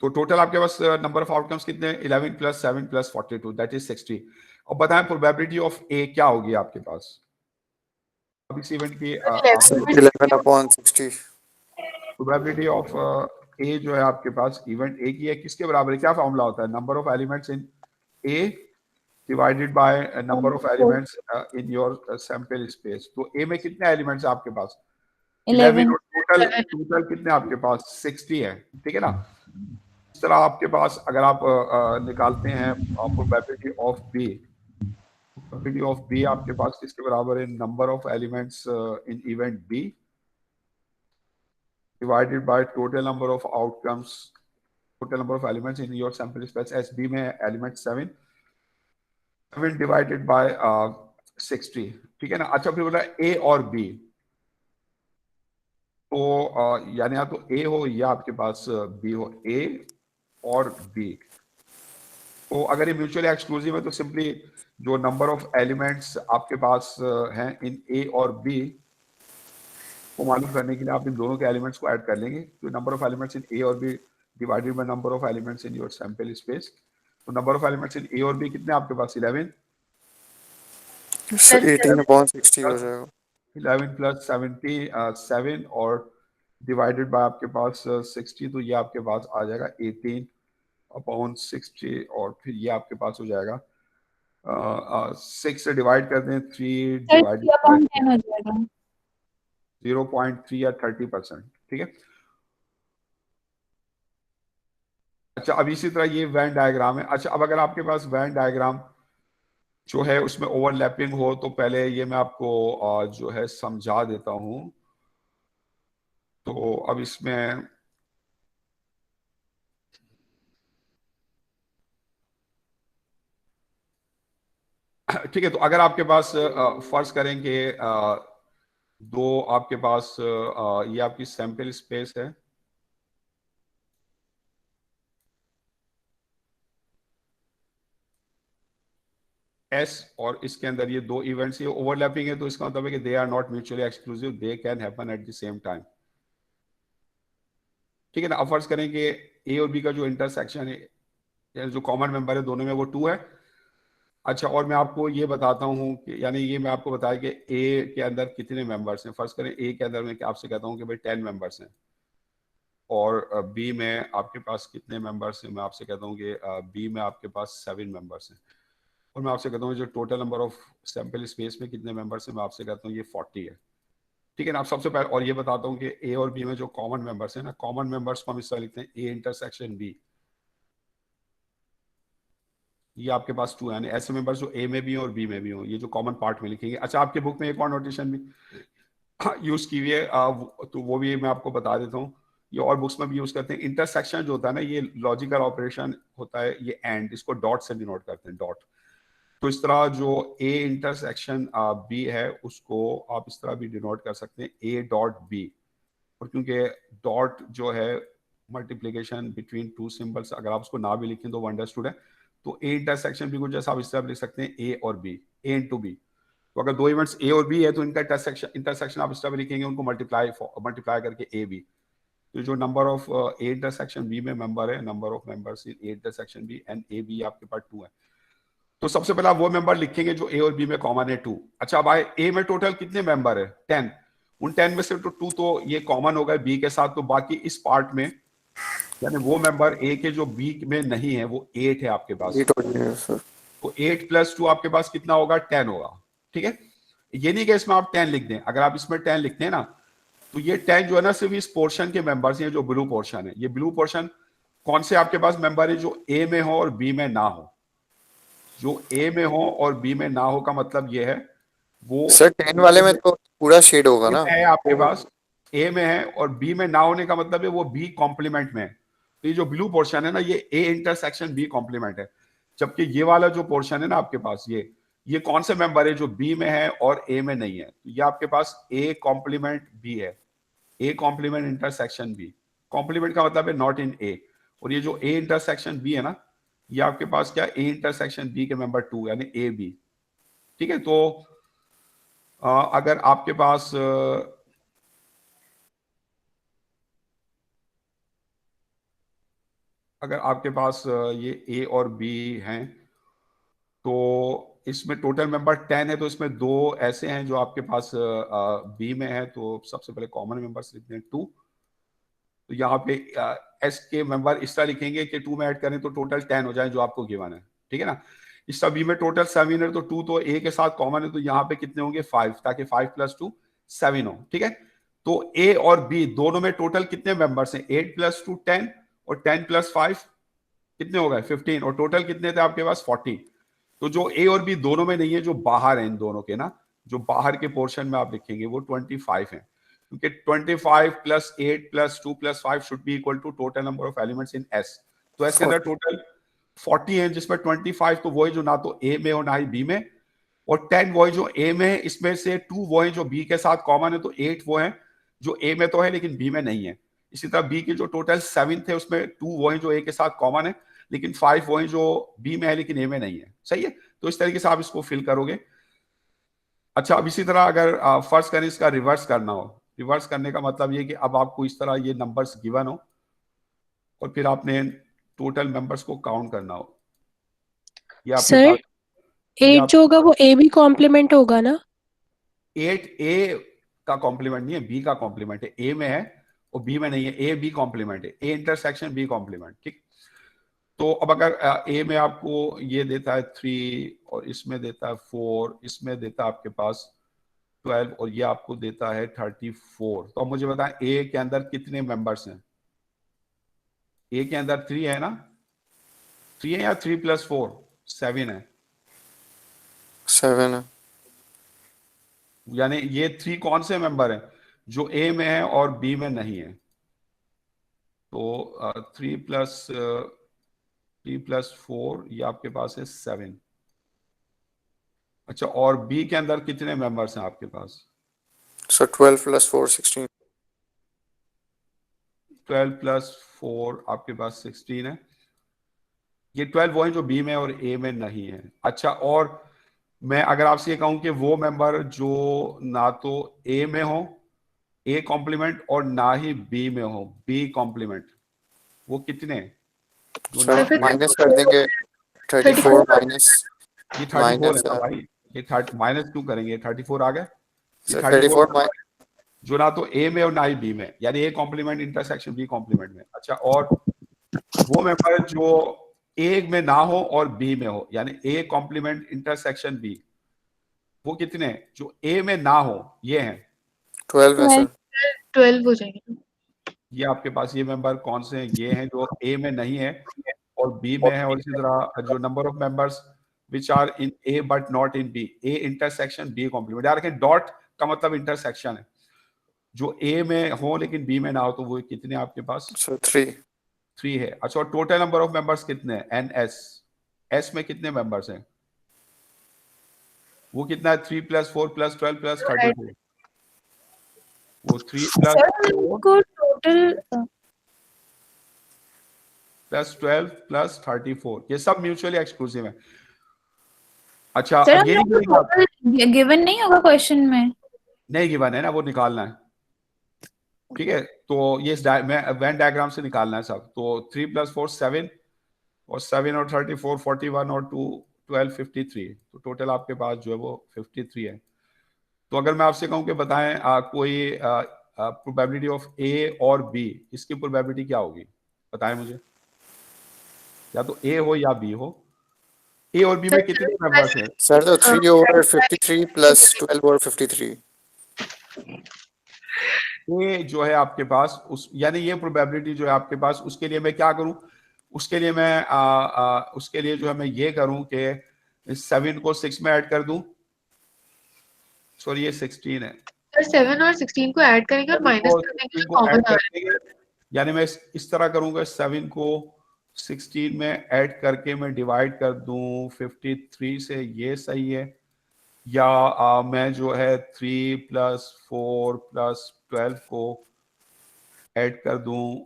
तो टोटल आपके पास नंबर ऑफ आउटकम्स कितने हैं, 11 + 7 + 42 दैट इज 60। अब बताएं प्रोबेबिलिटी ऑफ ए क्या होगी आपके पास अब इस इवेंट की 11/60। प्रोबेबिलिटी ऑफ ए जो है आपके पास इवेंट ए की है, किसके बराबर है, क्या फॉर्मूला होता है, number of elements in A divided by number of elements in your sample space. तो ए में कितने एलिमेंट्स है आपके पास? 11 और टोटल कितने आपके पास? 60 है, ठीक है ना। इस तरह आपके पास अगर आप निकालते हैं probability of B, probability of B आपके पास किसके बराबर है? Number of elements in event B divided by total number of outcomes, total number of elements in your sample space. S B में एलिमेंट 7 डिवाइडेड बाय 60, ठीक है ना। अच्छा फिर बोला ए और बी, तो यानी या तो ए हो या आपके पास बी हो, ए और बी। तो अगर ये म्यूचुअली एक्सक्लूसिव है तो सिंपली जो नंबर ऑफ एलिमेंट्स आपके पास हैं इन ए और बी को मालूम करने के लिए आप इन दोनों के एलिमेंट्स को ऐड कर लेंगे। तो number of elements in A और B divided by number of elements in your sample space. तो number of elements in A और बी कितने आपके पास? 11 18/60 हो जाएगा। 11 प्लस 77 और डिवाइडेड बाय आपके पास 60, तो ये आपके पास आ जाएगा 18/60 और फिर ये आपके पास हो जाएगा 6 से डिवाइड कर दें 3 डिवाइडेड 0.3 या 30%, ठीक है। अच्छा अब इसी तरह ये वैन डायग्राम है। अच्छा अब अगर आपके पास वैन डायग्राम जो है उसमें ओवरलैपिंग हो तो पहले ये मैं आपको जो है समझा देता हूं। तो अब इसमें ठीक है, तो अगर आपके पास फर्ज करें कि दो आपके पास ये आपकी सैंपल स्पेस है, एस, और इसके अंदर ये दो इवेंट्स ये ओवरलैपिंग है, तो इसका मतलब है कि they are not mutually exclusive, they can happen at the same time, ठीक है ना। अब फर्ज करें कि ए और बी का जो इंटरसेक्शन है, जो कॉमन मेंबर है दोनों में, वो 2 है। अच्छा और मैं आपको ये बताता हूँ कि यानी ये मैं आपको बताया कि ए के अंदर कितने मेंबर्स हैं। फर्ज करें ए के अंदर मैं आपसे कहता हूँ कि भाई 10 मेंबर्स हैं, और बी में आपके पास कितने मेंबर्स हैं? मैं आपसे कहता हूँ कि बी में आपके पास 7 मेंबर्स हैं, और मैं आपसे कहता हूँ जो total number of sample space में कितने मेंबर्स हैं, मैं आपसे कहता हूँ ये 40 है, ठीक है ना। आप सबसे पहले और ये बताता हूँ कि ए और बी में जो कॉमन मेंबर्स हैं ना, कॉमन मेंबर्स को हम इस तरह लिखते हैं ए इंटरसेक्शन बी, ये आपके पास 2 यानी ऐसे मेंबर्स जो ए में भी हो और बी में भी हो, ये जो कॉमन पार्ट में लिखेंगे। अच्छा आपके बुक में एक और नोटेशन भी यूज की हुई है, तो वो भी मैं आपको बता देता हूँ, ये और बुक्स में भी यूज करते हैं। इंटरसेक्शन जो होता है ना, ये लॉजिकल ऑपरेशन होता है, ये एंड, इसको डॉट से डिनोट करते हैं, डॉट। तो इस तरह जो ए इंटरसेक्शन बी है उसको आप इस तरह भी डिनोट कर सकते हैं, ए डॉट बी, और क्योंकि डॉट जो है मल्टीप्लिकेशन बिटवीन 2 सिंबल्स, अगर आप उसको ना भी लिखें तो वो अंडरस्टूड है। तो ए इंटरसेक्शन बी को जैसा आप इस तरह लिख सकते हैं ए और बी, ए इनटू बी। तो अगर दो इवेंट्स ए और बी है तो इनका इंटरसेक्शन आप इस तरह लिखेंगे, उनको मल्टीप्लाई करके ए बी। तो जो number of A intersection B में मेंबर है, number of members in A intersection B and A B आपके पास 2 है। तो सबसे पहले वो मेंबर लिखेंगे जो ए और बी में कॉमन है, 2। अच्छा अब आए ए में टोटल कितने मेंबर है? 10। उन 10 में से तो 2 तो ये कॉमन हो गए बी के साथ, तो बाकी इस पार्ट में यानी वो मेंबर ए के जो बी में नहीं है वो 8 है आपके पास। तो 8 प्लस 2 आपके पास कितना होगा? 10 होगा, ठीक है। ये नहीं कि इसमें आप 10 लिख दें, अगर आप इसमें 10 लिखते हैं ना तो ये 10 जो है ना सिर्फ इस पोर्शन के मेंबर्स हैं, जो ब्लू पोर्शन है। ये ब्लू पोर्शन कौन से आपके पास मेंबर है? जो ए में हो और बी में ना हो। जो ए में हो और बी में ना हो का मतलब ये है वो सर 10 वाले में तो पूरा शेड होगा ना, है आपके पास ए में है, और बी में ना होने का मतलब है वो बी कॉम्प्लीमेंट में है। तो ये जो ब्लू पोर्शन है ना, ये ए इंटरसेक्शन बी कॉम्प्लीमेंट है, जबकि ये वाला जो पोर्शन है ना आपके पास, ये कौन से मेंबर है? जो बी में है और ए में नहीं है। तो ये आपके पास ए कॉम्प्लीमेंट बी है, A complement intersection B. Complement का मतलब है नॉट इन ए, और ये जो ए इंटरसेक्शन बी है ना, ये आपके पास क्या? ए इंटरसेक्शन बी के मेंबर 2 यानी ए बी, ठीक है। तो अगर आपके पास ये ए और बी हैं, तो इसमें टोटल मेंबर 10 है, तो इसमें 2 ऐसे हैं जो आपके पास बी में है। तो सबसे पहले कॉमन मेंबर्स लिखते हैं 2। तो यहाँ पे एस के मेंबर इस तरह लिखेंगे कि 2 में ऐड करें तो टोटल 10 हो जाए जो आपको गिवन है, ठीक है ना। इस सब बी में टोटल 7 है, तो 2 तो ए के साथ कॉमन है, तो यहाँ पे कितने होंगे 5, ताकि 5 + 2 7 हो, ठीक है। तो ए और बी दोनों में टोटल कितने मेंबर्स हैं, 8 + 2 10 और 10 + 5 कितने हो गए 15, और टोटल कितने थे आपके पास 40। तो जो ए और बी दोनों में नहीं है, जो बाहर है इन दोनों के ना, जो बाहर के पोर्शन में आप लिखेंगे वो 25 है, क्योंकि 25 + 8 + 2 + 5 should be equal to total number of elements in S. तो एस के अंदर टोटल 40 है, जिसमें 25 तो वो है जो ना तो ए में और ना ही बी में, और 10 वो है जो ए में है, इसमें से 2 वो है जो बी के साथ कॉमन है, तो 8 वो है जो ए में तो है लेकिन बी में नहीं है। इसी तरह बी के जो टोटल 7 थे उसमें 2 वो है जो ए के साथ कॉमन है, लेकिन 5 वो है जो बी में है लेकिन ए में नहीं है, सही है। तो इस तरीके से आप इसको फिल करोगे। अच्छा, अब इसी तरह अगर फर्स्ट करें इसका रिवर्स करना हो, रिवर्स करने का मतलब ये कि अब आपको इस तरह ये नंबर्स गिवन हो और फिर आपने टोटल मेंबर्स को काउंट करना हो। ये आपके सर पास 8 जो होगा वो ए बी कॉम्प्लीमेंट होगा ना? 8 ए का कॉम्प्लीमेंट नहीं है, बी का कॉम्प्लीमेंट है। ए में है और बी में नहीं है, ए बी कॉम्प्लीमेंट है, ए इंटरसेक्शन बी कॉम्प्लीमेंट, ठीक। तो अब अगर ए में आपको ये देता है 3 और इसमें देता है 4, इसमें देता है आपके पास 12 और ये आपको देता है 34, तो अब मुझे बताएं ए के अंदर कितने मेंबर्स हैं। ए के अंदर 3 है ना, 3 है या 3 + 4 7 है, 7 है। यानी ये 3 कौन से मेंबर हैं, जो ए में है और बी में नहीं है। तो 3 + 4 ये आपके पास है 7। अच्छा, और बी के अंदर कितने मेंबर्स हैं आपके पास? सो 12 + 4 16। 12 + 4 आपके पास 16 है। ये 12 वो है जो बी में और ए में नहीं है। अच्छा, और मैं अगर आपसे ये कहूं कि वो मेंबर जो ना तो ए में हो, ए कॉम्प्लीमेंट, और ना ही बी में हो, बी कॉम्प्लीमेंट, वो कितने? माइनस कर देंगे 34 माइनस, ये 34 है ना भाई, ये माइनस क्यों करेंगे, 34 आ गया। 34 जो ना तो ए में और ना ही बी में, यानी A complement intersection B complement में। अच्छा, और वो मेंबर जो ए में ना हो और बी में हो, यानी ए कॉम्प्लीमेंट इंटरसेक्शन बी, वो कितने? जो ए में ना हो ये हैं 12 है सर। 12 हो जाएंगे। ये आपके पास ये मेंबर कौन से हैं? ये हैं जो ए में नहीं है और बी में है। और इसी तरह जो number of members which are in A but not in B, A intersection B complement. यार रखें डॉट का मतलब इंटरसेक्शन है, जो ए में हो लेकिन बी में ना हो, तो वो कितने आपके पास? 3 है। अच्छा, और टोटल नंबर ऑफ मेंबर्स कितने हैं? एन एस, एस में कितने मेंबर्स हैं? वो कितना है? 3 + 4 + 12 + 34। वो 3 + 4 टोटल + 12 + 34, ये सब म्यूचुअली एक्सक्लूसिव है। अच्छा, सर अब ये नहीं गिवन नहीं होगा क्वेश्चन में? नहीं गिवन है ना, वो निकालना है, ठीक है। तो ये वेन डायग्राम से निकालना है सब। तो 3 + 4 7 और 7 और 34 41 और 2 12 53, तो टोटल आपके पास जो है वो 53 है। तो अगर मैं आपसे कहूं कि बताएं कोई प्रोबेबिलिटी ऑफ ए और बी, इसकी प्रोबेबिलिटी क्या होगी बताएं मुझे। या तो ए हो या बी हो, ए और बी में कितने मेंबर्स हैं? सर तो 3/53 + 12/53। ये जो है आपके पास उस, यानी ये प्रोबेबिलिटी जो है आपके पास, उसके लिए मैं क्या करूं? उसके लिए मैं उसके लिए जो है मैं ये करूं कि 7 को 6 में ऐड कर दूं। सॉरी, ये 16 है। सर 7 और 16 को ऐड करेंगे और माइनस कर देंगे तो कॉमन आ जाएगा। यानी मैं इस तरह करूंगा, 7 को 16 में ऐड करके मैं डिवाइड कर दूं 53 से, ये सही है। या मैं जो है 3 + 4 + 12 को ऐड कर दूं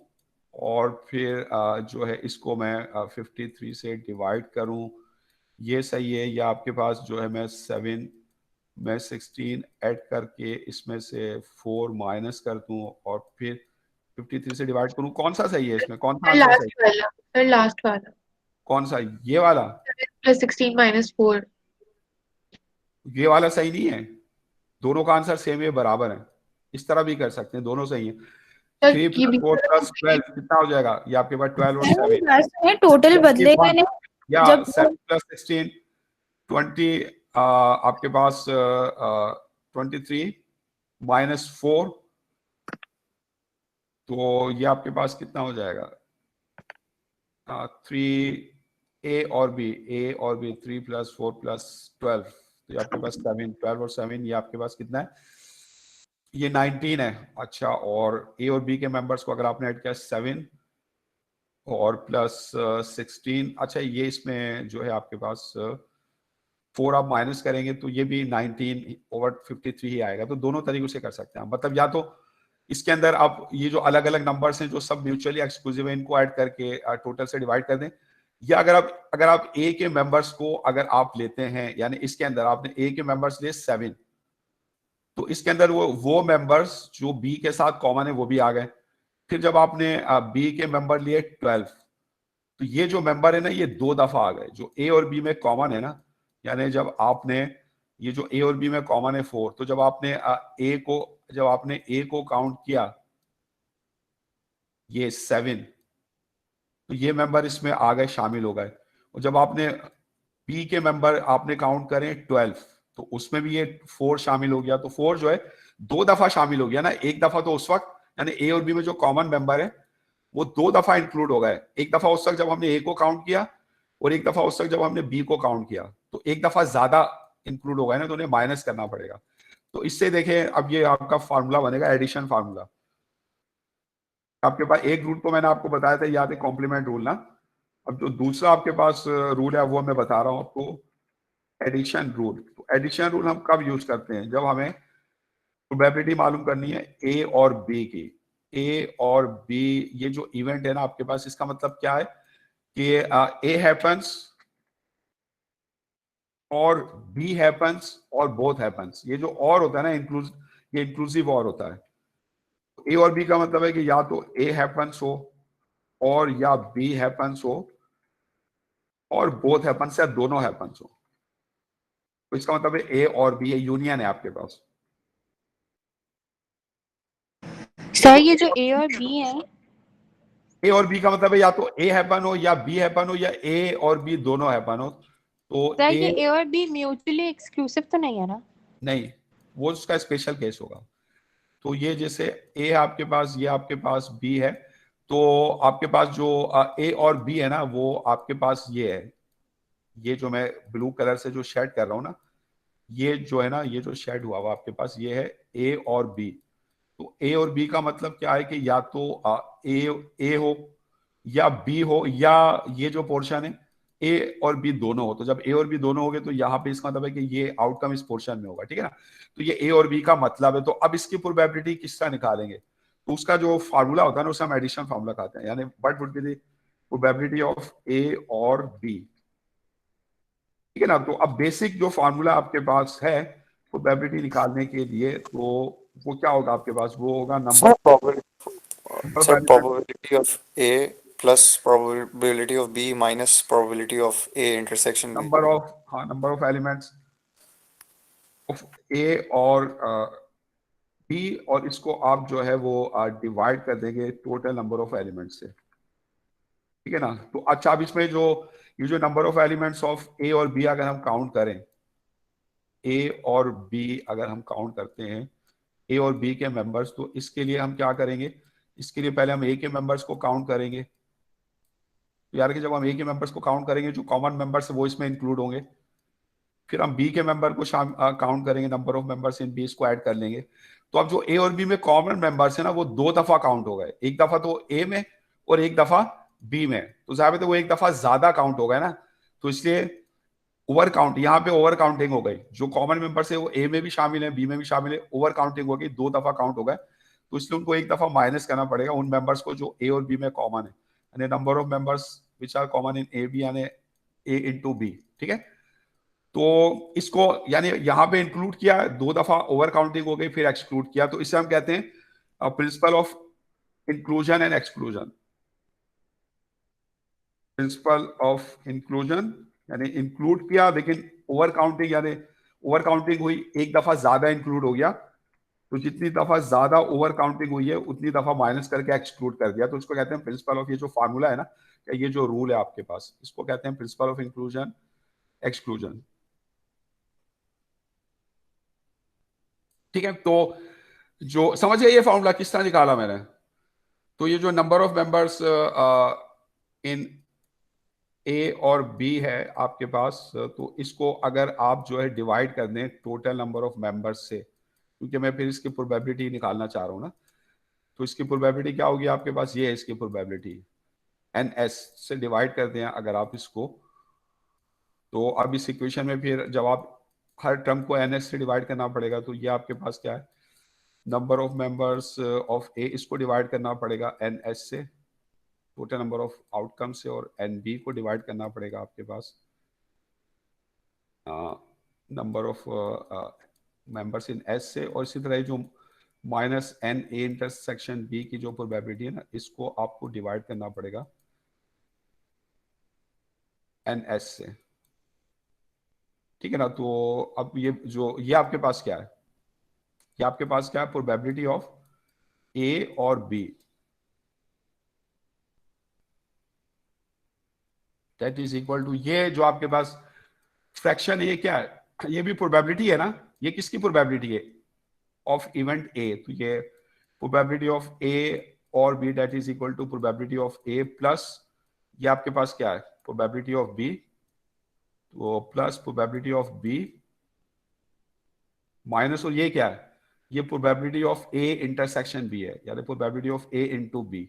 और फिर जो है इसको मैं 53 से डिवाइड करूं, ये सही है। या आपके पास जो है मैं 7 में 16 ऐड करके इसमें से 4 माइनस कर दूं और फिर 53 से डिवाइड करूं, कौन सा सही है इसमें? कौन सा आंसर सही है? सर लास्ट वाला कौन सा? ये वाला 7 + 16 - 4। ये वाला सही नहीं है, दोनों का आंसर सेम है, बराबर है। इस तरह भी कर सकते हैं, दोनों सही है। 3 + 4 + 12 कितना हो जाएगा? ये आपके पास 12 और 7 टोटल बदलेगा नहीं या जब 7 + 16 20 आपके पास 23 -4, तो ये आपके पास कितना हो जाएगा? 3 A और B, A और B 3 + 4 + 12, तो ये आपके पास 7, 12 और 7, ये आपके पास कितना है? ये 19 है। अच्छा, और A और B के मेंबर्स को अगर आपने ऐड किया 7 और प्लस 16, अच्छा ये इसमें जो है आपके पास 4 आप माइनस करेंगे तो ये भी 19/53 ही आएगा। तो दोनों तरीकों से कर सकते हैं, मतलब या तो इसके अंदर आप ये जो अलग अलग नंबर्स हैं जो सब म्यूचुअली एक्सक्लूसिव है, इनको ऐड करके टोटल से डिवाइड कर दें, या अगर आप ए के मेंबर्स को अगर आप लेते हैं, यानी इसके अंदर आपने ए के मेंबर्स लिए 7, तो इसके अंदर वो मेंबर्स जो बी के साथ कॉमन है वो भी आ गए। फिर जब आपने बी के मेंबर लिए 12, तो ये जो मेंबर है ना ये 2 दफा आ गए जो ए और बी में कॉमन है ना, यानी जब आपने ये जो ए और बी में कॉमन है 4, तो जब आपने ए को काउंट किया ये 7, तो ये मेंबर इसमें आ गए, शामिल हो गए। और जब आपने बी के मेंबर आपने काउंट करें 12, तो उसमें भी ये 4 शामिल हो गया। तो 4 जो है 2 दफा शामिल हो गया ना, एक दफा तो उस वक्त, यानी ए और बी में जो कॉमन मेंबर है वो 2 दफा इंक्लूड हो गए। एक दफा उस वक्त जब हमने ए को काउंट किया, और एक दफा उस वक्त जब हमने बी को काउंट किया, तो एक दफा ज्यादा इंक्लूड हो गए ना, तो उन्हें माइनस करना पड़ेगा। तो इससे देखें, अब ये आपका फार्मूला बनेगा एडिशन फार्मूला। आपके पास एक रूल तो मैंने आपको बताया था, याद है, कॉम्प्लीमेंट रूल ना। अब जो दूसरा आपके पास रूल है वो मैं बता रहा हूं आपको, एडिशन रूल। तो एडिशन रूल हम कब यूज करते हैं? जब हमें प्रोबेबिलिटी मालूम करनी है ए और बी की। ए और बी ये जो इवेंट है ना आपके पास, इसका मतलब क्या है कि ए हैपन्स और बी हैपन्स और बोथ हैपन्स। ये जो और होता है ना ये इंक्लूसिव और होता है। ए और बी का मतलब है कि या तो ए हैपन्स हो और या बी हैपन्स हो और बोथ हैपन्स या दोनों हैपन्स हो। तो इसका मतलब है ए और बी, ये यूनियन है आपके पास। सर ये जो ए और बी है, ए और बी का मतलब है या तो ए हैपन हो या बी हैपन हो या ए और बी दोनों हैपन हो। तो सर ये ए और बी म्यूचुअली एक्सक्लूसिव तो नहीं है ना? नहीं, वो उसका स्पेशल केस होगा। तो ये जैसे ए आपके पास, ये आपके पास बी है, तो आपके पास जो ए और बी है ना, वो आपके पास ये है, ये जो मैं ब्लू कलर से जो शेड कर रहा हूं ना, ये जो है ना, ये जो शेड हुआ हुआ आपके पास ये है ए और बी। तो ए और बी का मतलब क्या है कि या तो ए हो या बी हो, या ये जो पोर्शन है ए और बी दोनों हो। तो जब ए और बी दोनों हो गए तो यहाँ पे इसका मतलब है कि ये आउटकम इस पोर्शन में होगा, ठीक है ना। तो ये ए और बी का मतलब है। तो अब इसकी प्रोबेबिलिटी किस तरह निकालेंगे? तो उसका जो फार्मूला होता है ना, उसे हम एडिशन फार्मूला कहते हैं, यानी what would be the probability of A और बी, ठीक है ना। तो अब बेसिक जो फार्मूला आपके पास है प्रोबेबिलिटी निकालने के लिए, तो वो क्या होगा आपके पास? वो होगा number probability of A plus probability of B minus probability of A intersection number of elements of A और बी, और इसको आप जो है वो डिवाइड कर देंगे टोटल नंबर ऑफ एलिमेंट्स से, ठीक है ना। तो अच्छा, अब इसमें ये जो number of elements of A और बी अगर हम काउंट करें, ए और बी अगर हम काउंट करते हैं, ए और बी के मेंबर्स, तो इसके लिए हम क्या करेंगे? इसके लिए पहले हम ए के मेंबर्स को काउंट करेंगे। तो यार कि जब हम ए के मेंबर्स को काउंट करेंगे, जो कॉमन मेंबर्स है वो इसमें इंक्लूड होंगे। फिर हम बी के मेंबर को काउंट करेंगे, number of members in B, इसको ऐड कर लेंगे। तो अब जो ए और बी में कॉमन मेंबर्स है ना, वो 2 दफा काउंट हो गए, एक दफा तो ए में और एक दफा बी में। तो जाहिर है वो एक दफा ज्यादा काउंट हो गए ना, तो इसलिए ओवर काउंट, यहाँ पे ओवर काउंटिंग हो गई। जो कॉमन मेंबर्स है वो ए में भी शामिल है, बी में भी शामिल है, ओवर काउंटिंग हो गई, 2 दफा काउंट हो गए। तो इसलिए उनको एक दफा माइनस करना पड़ेगा उन मेंबर्स को जो ए और बी में कॉमन है, यानी number of members which are common in A B, यानी ए इंटू बी, ठीक है। तो इसको यानी यहाँ पे इंक्लूड किया, 2 दफा ओवर काउंटिंग हो गई, फिर एक्सक्लूड किया। तो इसे हम कहते हैं principle of inclusion and exclusion. Principle of inclusion यानी इंक्लूड किया लेकिन ओवर काउंटिंग, यानी ओवर काउंटिंग हुई, एक दफा ज्यादा इंक्लूड हो गया, तो जितनी दफा ज्यादा ओवर काउंटिंग हुई है उतनी दफा माइनस करके एक्सक्लूड कर दिया। तो इसको कहते हैं प्रिंसिपल ऑफ, ये जो फार्मूला है ना, ये जो रूल है आपके पास, इसको कहते हैं प्रिंसिपल ऑफ इंक्लूजन एक्सक्लूजन। ठीक है, तो जो समझिए ये फॉर्मूला किस तरह निकाला मैंने, तो ये जो number of members in A और बी है आपके पास, तो इसको अगर आप जो है डिवाइड कर दें टोटल नंबर ऑफ मेंबर्स से, क्योंकि मैं फिर इसकी प्रोबेबिलिटी निकालना चाह रहा हूँ ना, तो इसकी प्रोबेबिलिटी क्या होगी आपके पास, ये है इसकी प्रोबेबिलिटी, NS से डिवाइड कर दें अगर आप इसको, तो अब इस इक्वेशन में फिर जब आप हर टर्म को NS से डिवाइड करना पड़ेगा, तो ये आपके पास क्या है, नंबर ऑफ मेंबर्स ऑफ ए, इसको डिवाइड करना पड़ेगा NS से, टोटल नंबर ऑफ आउटकम से, और NB को डिवाइड करना पड़ेगा आपके पास number of members in S से, और इसी तरह जो माइनस NA इंटरसेक्शन B की जो प्रोबेबिलिटी है ना, इसको आपको डिवाइड करना पड़ेगा NS से, ठीक है ना। तो अब ये आपके पास क्या है, ये आपके पास क्या है, प्रोबेबिलिटी ऑफ A और B, that is equal to, ये जो आपके पास फ्रैक्शन है ये क्या है, ये भी प्रोबेबिलिटी है ना, ये किसकी प्रोबेबिलिटी है, ऑफ इवेंट A, तो ये प्रोबेबिलिटी ऑफ A और B that is equal to probability of A plus ये आपके पास क्या है, प्रोबेबिलिटी ऑफ B, तो plus probability of B minus, और ये क्या है, ये probability of A intersection B है, यानी probability of A into B।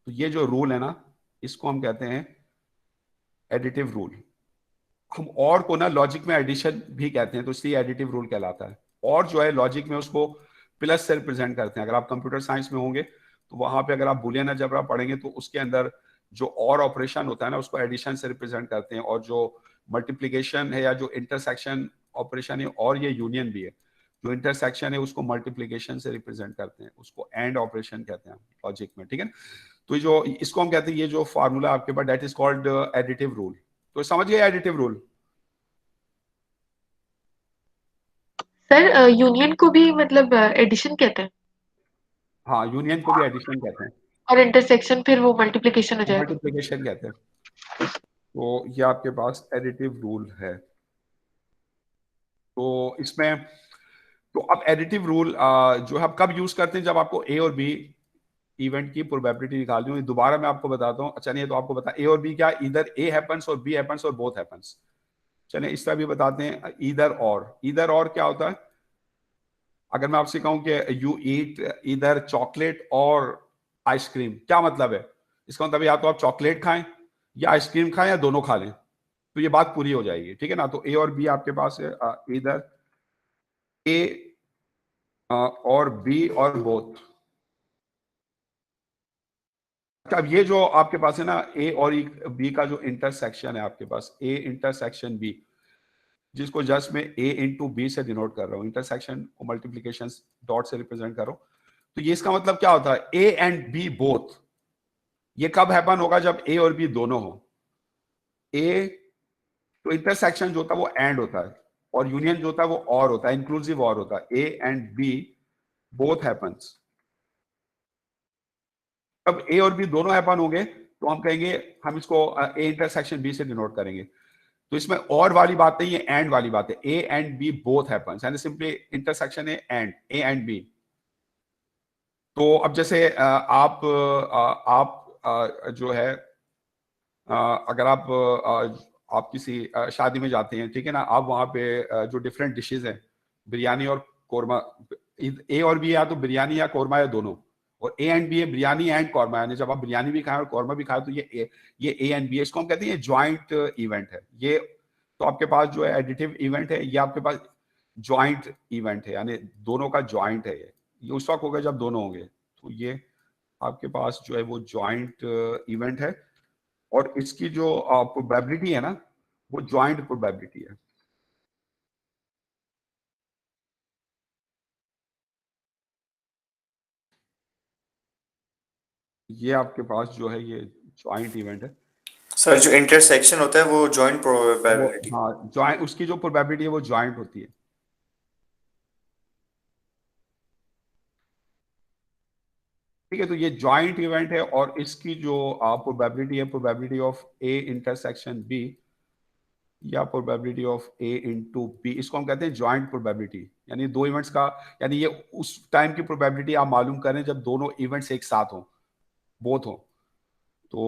तो ये जो रूल है ना, इसको हम कहते हैं एडिटिव रूल। हम और को ना लॉजिक में एडिशन भी कहते हैं, तो इसलिए एडिटिव रूल कहलाता है। और जो है लॉजिक में उसको प्लस से रिप्रेजेंट करते हैं। अगर आप कंप्यूटर साइंस में होंगे तो वहां पे अगर आप बुलियन अलजेब्रा पढ़ेंगे तो उसके अंदर जो और ऑपरेशन होता है ना, उसको एडिशन से रिप्रेजेंट करते हैं, और जो मल्टीप्लीकेशन है या जो इंटरसेक्शन ऑपरेशन है, और ये यूनियन भी है, जो इंटरसेक्शन है उसको मल्टीप्लीकेशन से रिप्रेजेंट करते हैं, उसको एंड ऑपरेशन कहते हैं लॉजिक में, ठीक है। तो ये जो इसको हम कहते हैं, ये जो फार्मूला आपके पास that is called additive rule. तो समझिए एडिटिव रूल। सर यूनियन को भी मतलब एडिशन कहते हैं, हाँ, यूनियन को भी एडिशन कहते हैं, और इंटरसेक्शन फिर वो मल्टीप्लिकेशन हो जाएगा। मल्टीप्लिकेशन कहते हैं। तो ये आपके पास एडिटिव रूल है। तो इसमें तो अब एडिटिव रूल जो है आप कब यूज करते हैं, जब आपको ए और बी इवेंट की प्रोबेबिलिटी निकालनी हो। दोबारा मैं आपको बताता हूँ। अच्छा नहीं तो आपको बता, ए और बी क्या, इधर ए हैपन्स और बी हैपन्स और बोथ हैपन्स। चलिए इस तरह भी बताते हैं, इधर और क्या होता है। अगर मैं आपसे कहूं कि यू ईट इधर चॉकलेट और आइसक्रीम, क्या मतलब है, इसका मतलब या तो आप चॉकलेट खाएं या आइसक्रीम खाएं या दोनों खा लें, तो ये बात पूरी हो जाएगी, ठीक है ना। तो ए और बी आपके पास है, इधर ए और बी और बोथ। अब ये जो आपके पास है ना, ए और बी का जो इंटरसेक्शन है आपके पास, ए इंटरसेक्शन बी, जिसको जस्ट मैं ए इंटू बी से डिनोट कर रहा हूँ, इंटरसेक्शन को मल्टीप्लीकेशन डॉट से रिप्रेजेंट कर रहा हूँ। तो ये इसका मतलब क्या होता है, ए एंड बी बोथ। ये कब हैपन होगा, जब ए और बी दोनों हो। ए तो इंटरसेक्शन जो होता है वो एंड होता है, और यूनियन जो होता है वो और होता है, इंक्लूसिव और होता है। A and B both happens. अब ए और बी दोनों हैपन होंगे तो हम कहेंगे, हम इसको ए इंटरसेक्शन बी से डिनोट करेंगे। तो इसमें और वाली बात नहीं है, एंड वाली बात है। A and B both happens, यानी सिंपली इंटरसेक्शन है एंड, ए एंड बी। तो अब जैसे आप जो है अगर आप किसी शादी में जाते हैं, ठीक है ना, आप वहां पे जो डिफरेंट डिशेज हैं, बिरयानी और कोरमा, ए और बी या तो बिरयानी या कोरमा या दोनों, और ए एंड बी है बिरयानी एंड कोरमा, यानी जब आप बिरयानी भी खाएं और कोरमा भी खाएं तो ये ए एंड बी है। इसको हम कहते हैं ज्वाइंट इवेंट है ये। तो आपके पास जो है एडिटिव इवेंट है, ये आपके पास ज्वाइंट इवेंट है, यानी दोनों का ज्वाइंट है। ये उस वक्त होगा जब दोनों होंगे। तो ये आपके पास जो है वो ज्वाइंट इवेंट है, और इसकी जो प्रोबेबिलिटी है ना, वो ज्वाइंट प्रोबेबिलिटी है। ये आपके पास जो है ये ज्वाइंट इवेंट है। सर जो इंटरसेक्शन होता है वो जॉइंट प्रोबेबिलिटी, हाँ, ज्वाइंट, उसकी जो प्रोबेबिलिटी है वो ज्वाइंट होती है। ठीक है, तो ये ज्वाइंट इवेंट है, और इसकी जो प्रोबेबिलिटी है, probability of A intersection B या probability of A into B, इसको हम कहते हैं ज्वाइंट प्रोबेबिलिटी, यानी दो इवेंट्स का, यानी ये उस टाइम की प्रोबेबिलिटी आप मालूम करें जब दोनों इवेंट्स एक साथ हों, बोथ हों। तो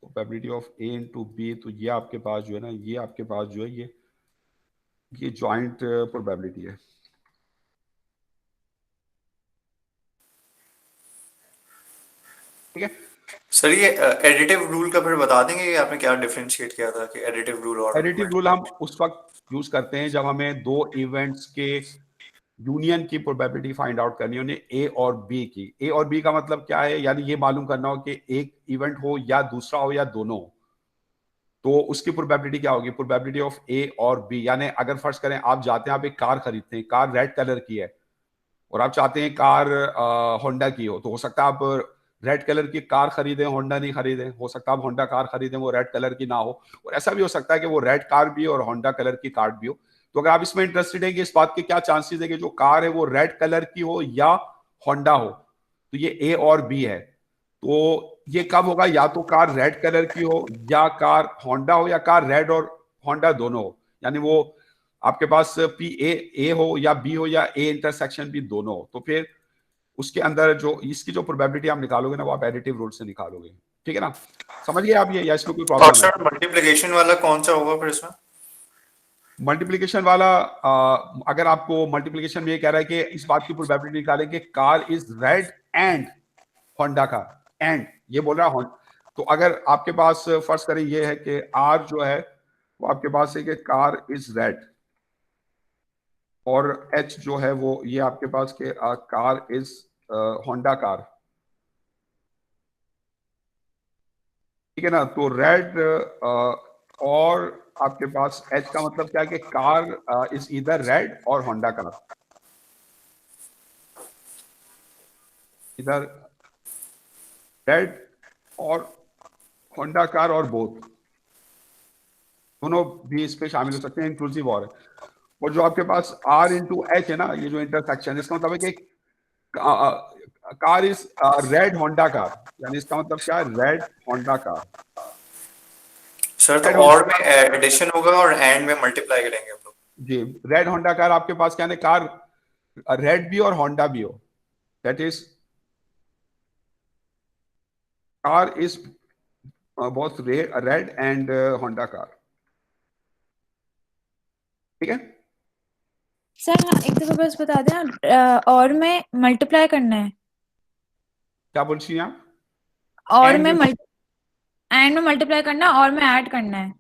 probability of A into B, तो ये आपके पास जो है ना, ये आपके पास जो है ये जॉइंट प्रोबेबिलिटी है। ठीक है सर ये एडिटिव रूल का फिर बता देंगे कि आपने क्या डिफरेंशिएट किया था कि एडिटिव रूल और एडिटिव रूल हम उस वक्त यूज करते हैं जब हमें दो इवेंट्स के यूनियन की प्रोबेबिलिटी फाइंड आउट करनी है, उन्हें ए और बी की। ए और बी का मतलब क्या है, यानी ये मालूम करना हो कि एक इवेंट हो या दूसरा हो या दोनों हो, तो उसकी प्रोबेबिलिटी क्या होगी, प्रोबेबिलिटी ऑफ ए और बी। यानी अगर फर्ज करें आप जाते हैं, आप एक कार खरीदते हैं, कार रेड कलर की है और आप चाहते हैं कार होंडा की हो, तो हो सकता है आप रेड कलर की कार खरीदें, होंडा नहीं खरीदें। हो सकता है आप होंडा कार खरीदें, वो रेड कलर की ना हो, और ऐसा भी हो सकता है कि वो रेड कार भी हो और होंडा कलर की कार भी हो। तो अगर आप इसमें इंटरेस्टेड है कि इस बात के क्या चांसेस है कि जो कार है वो रेड कलर की हो या होंडा हो, तो ये ए और बी है। तो ये कब होगा, या तो कार रेड कलर की हो या कार होंडा हो या कार रेड और होंडा दोनों हो। यानी वो आपके पास पी ए हो या बी हो या ए इंटरसेक्शन भी दोनों हो, तो फिर उसके अंदर जो इसकी जो प्रोबेबिलिटी आप निकालोगे ना, वो आप एडिटिव रूल से निकालोगे। ठीक है ना, समझ गए आप ये, या इसमें कोई और प्रॉब्लम है? सर मल्टीप्लिकेशन वाला कौन सा होगा फिर इसमें? मल्टीप्लिकेशन वाला अगर आपको मल्टीप्लिकेशन में ये कह रहा है कि इस बात की प्रोबेबिलिटी निकालें कि car is red and Honda car, and ये बोल रहा है तो अगर आपके पास फर्ज करें ये है कि आर जो है वो आपके पास है कि कार इज रेड, और एच जो है वो ये आपके पास के कार इज होंडा कार। ठीक है ना, तो रेड और आपके पास एच का मतलब क्या है कि कार इज इधर रेड और होंडा कार, इधर रेड और होंडा कार और बोथ दोनों भी इस पे शामिल हो सकते हैं, इंक्लूसिव और है। और जो आपके पास आर इंटू एच है ना, ये जो इंटरसेक्शन, इसका मतलब है कि car is red Honda car, यानी इसका मतलब क्या है, रेड होंडा कार। सर तो और में एडिशन होगा और एंड में मल्टीप्लाई करेंगे हम लोग। जी, रेड होंडा कार आपके पास क्या है, कार रेड भी और होंडा भी हो, that is car is both red and Honda car. ठीक है सर हाँ एक दफा बस बता दें, और में मल्टीप्लाई करना है, क्या बोल रही हैं आप? और एंड में में एंड में मल्टीप्लाई करना है और में ऐड करना है।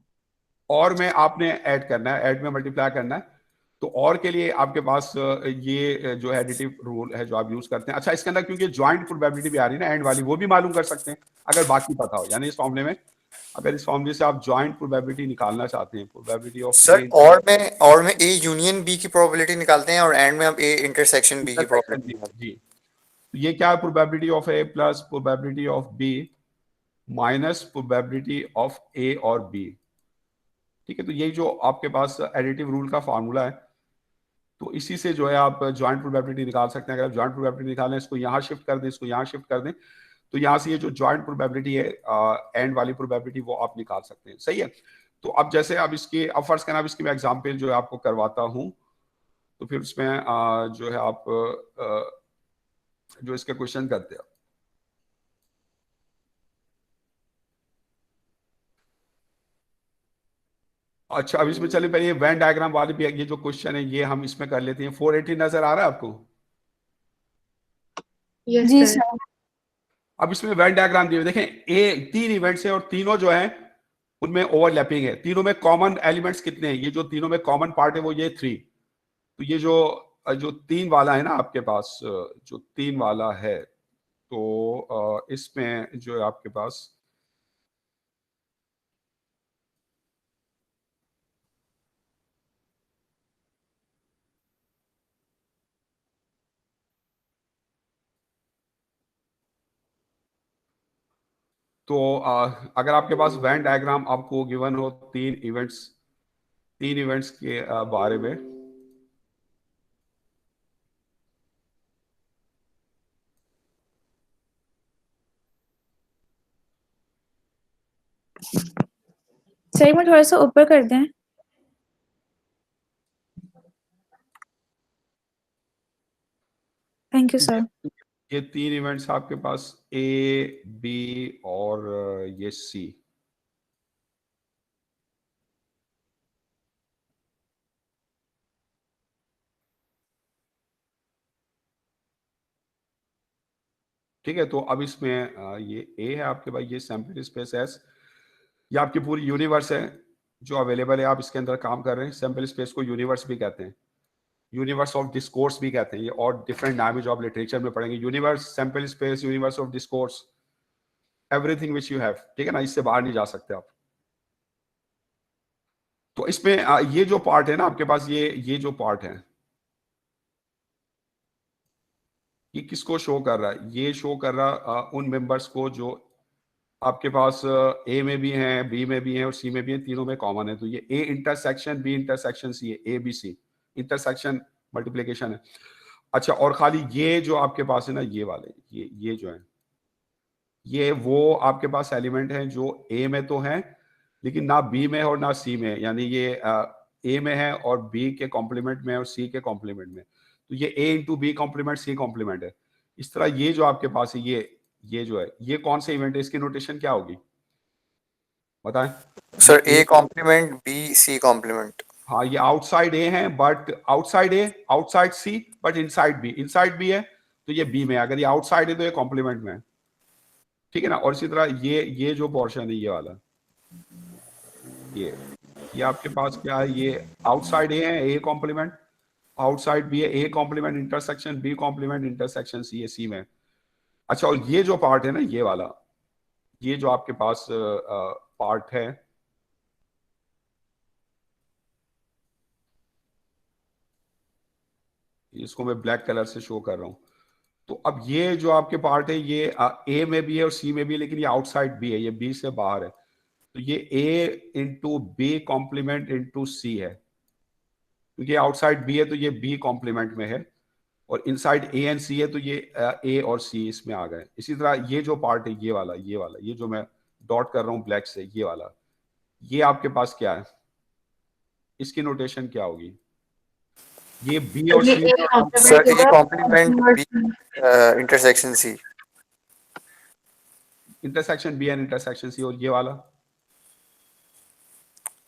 और में आपने ऐड करना है, ऐड में मल्टीप्लाई करना है। तो और के लिए आपके पास ये जो एडिटिव रूल है जो आप यूज करते हैं। अच्छा, इसके अंदर क्योंकि ज्वाइंट प्रोबेबिलिटी भी आ रही है ना एंड वाली, वो भी मालूम कर सकते हैं अगर बाकी पता हो। यानी इस फॉर्मूले में अगर इस फॉर्मूले से आप ज्वाइंट प्रोबेबिलिटी निकालना चाहते हैं, प्रोबेबिलिटी ऑफ सर और में ए यूनियन बी की प्रोबेबिलिटी निकालते हैं और एंड में हम ए इंटरसेक्शन बी की प्रोबेबिलिटी। जी, तो ये क्या है, probability of A plus probability of B minus probability of A और बी। ठीक है, तो ये जो आपके पास एडिटिव रूल का फार्मूला है, तो इसी से जो है आप ज्वाइंट प्रोबेबिलिटी निकाल सकते हैं। अगर आप ज्वाइंट प्रोबेबिलिटी निकालें, इसको यहाँ शिफ्ट कर दें, इसको यहाँ शिफ्ट कर दें, तो यहाँ से ये जो ज्वाइंट प्रोबेबिलिटी है एंड वाली प्रोबेबिलिटी वो आप निकाल सकते हैं। सही है, तो अब जैसे अब इसके अब फर्ज करना, अब इसकी मैं एग्जाम्पल जो है आपको करवाता हूँ, तो फिर उसमें जो है आप जो इसके क्वेश्चन करते हैं। अच्छा, अब इसमें चले पहले ये वेन डायग्राम वाले भी, ये जो क्वेश्चन है ये हम इसमें कर लेते हैं। 480 नजर आ रहा है आपको? यस जी सर। सर। अब इसमें वेन डायग्राम दिए हुए देखें, ए 3 इवेंट्स है और तीनों जो है उनमें ओवरलैपिंग है। तीनों में कॉमन एलिमेंट्स कितने हैं, ये जो तीनों में कॉमन पार्ट है वो ये 3। तो ये जो जो 3 वाला है ना आपके पास, जो 3 वाला है, तो इसमें जो है आपके पास तो अगर आपके पास वेन डायग्राम आपको गिवन हो 3 इवेंट्स के बारे में, सर एक मिनट थोड़ा सा ऊपर कर दें। Thank you sir. ये 3 इवेंट्स आपके पास ए, बी और ये सी। ठीक है, तो अब इसमें ये ए है आपके पास, ये सैंपल स्पेस एस, ये आपकी पूरी यूनिवर्स है जो अवेलेबल है, आप इसके अंदर काम कर रहे हैं। सैंपल स्पेस को यूनिवर्स भी कहते हैं, यूनिवर्स ऑफ डिस्कोर्स भी कहते हैं, ये और डिफरेंट नाम है जो आप लिटरेचर में पढ़ेंगे। Universe, sample space, universe of discourse, everything which you have, ठीक है ना, इससे बाहर नहीं जा सकते आप। तो इसमें ये जो पार्ट है ना आपके पास, ये जो पार्ट है, ये किसको शो कर रहा है? ये शो कर रहा उन मेंबर्स को जो आपके पास ए में भी हैं, बी में भी हैं और सी में भी हैं, तीनों में कॉमन है। तो ये A intersection B intersection C है, A B C intersection multiplication है। अच्छा, और खाली ये जो आपके पास है ना, ये वाले ये जो है, ये वो आपके पास एलिमेंट हैं जो ए में तो हैं लेकिन ना बी में और ना सी में, यानी ये ए में है और बी के कॉम्प्लीमेंट में और सी के कॉम्प्लीमेंट में। तो ये A into B complement C complement है। इस तरह ये जो आपके पास है, ये जो है, ये कौन से इवेंट है, इसकी नोटेशन क्या होगी बताएं sir? A complement B C complement. हाँ, ये आउटसाइड ए है but outside A, outside C but inside B, inside B है तो ये बी में, अगर ये आउटसाइड है तो ये कॉम्प्लीमेंट में है, ठीक है ना। और इसी तरह ये जो पोर्शन है, ये वाला, ये आपके पास क्या है, ये आउटसाइड ए है, ए कॉम्प्लीमेंट, आउटसाइड बी है, A complement intersection B complement intersection C है, सी में। अच्छा, और ये जो पार्ट है ना, ये वाला, ये जो आपके पास पार्ट है, इसको मैं ब्लैक कलर से शो कर रहा हूं। तो अब ये जो आपके पार्ट है, ये ए में भी है और सी में भी है, लेकिन ये आउटसाइड बी है, ये बी से बाहर है। तो ये A into B complement into सी है, क्योंकि आउटसाइड बी है तो ये बी कॉम्प्लीमेंट में है, और इनसाइड ए एंड सी है तो ये ए और सी इसमें आ गए। इसी तरह ये जो पार्ट है, ये वाला ये जो मैं डॉट कर रहा हूँ ब्लैक से, ये वाला, ये आपके पास क्या है, इसकी नोटेशन क्या होगी? ये बी और C, sir A complement B intersection C, intersection B and intersection C. और ये वाला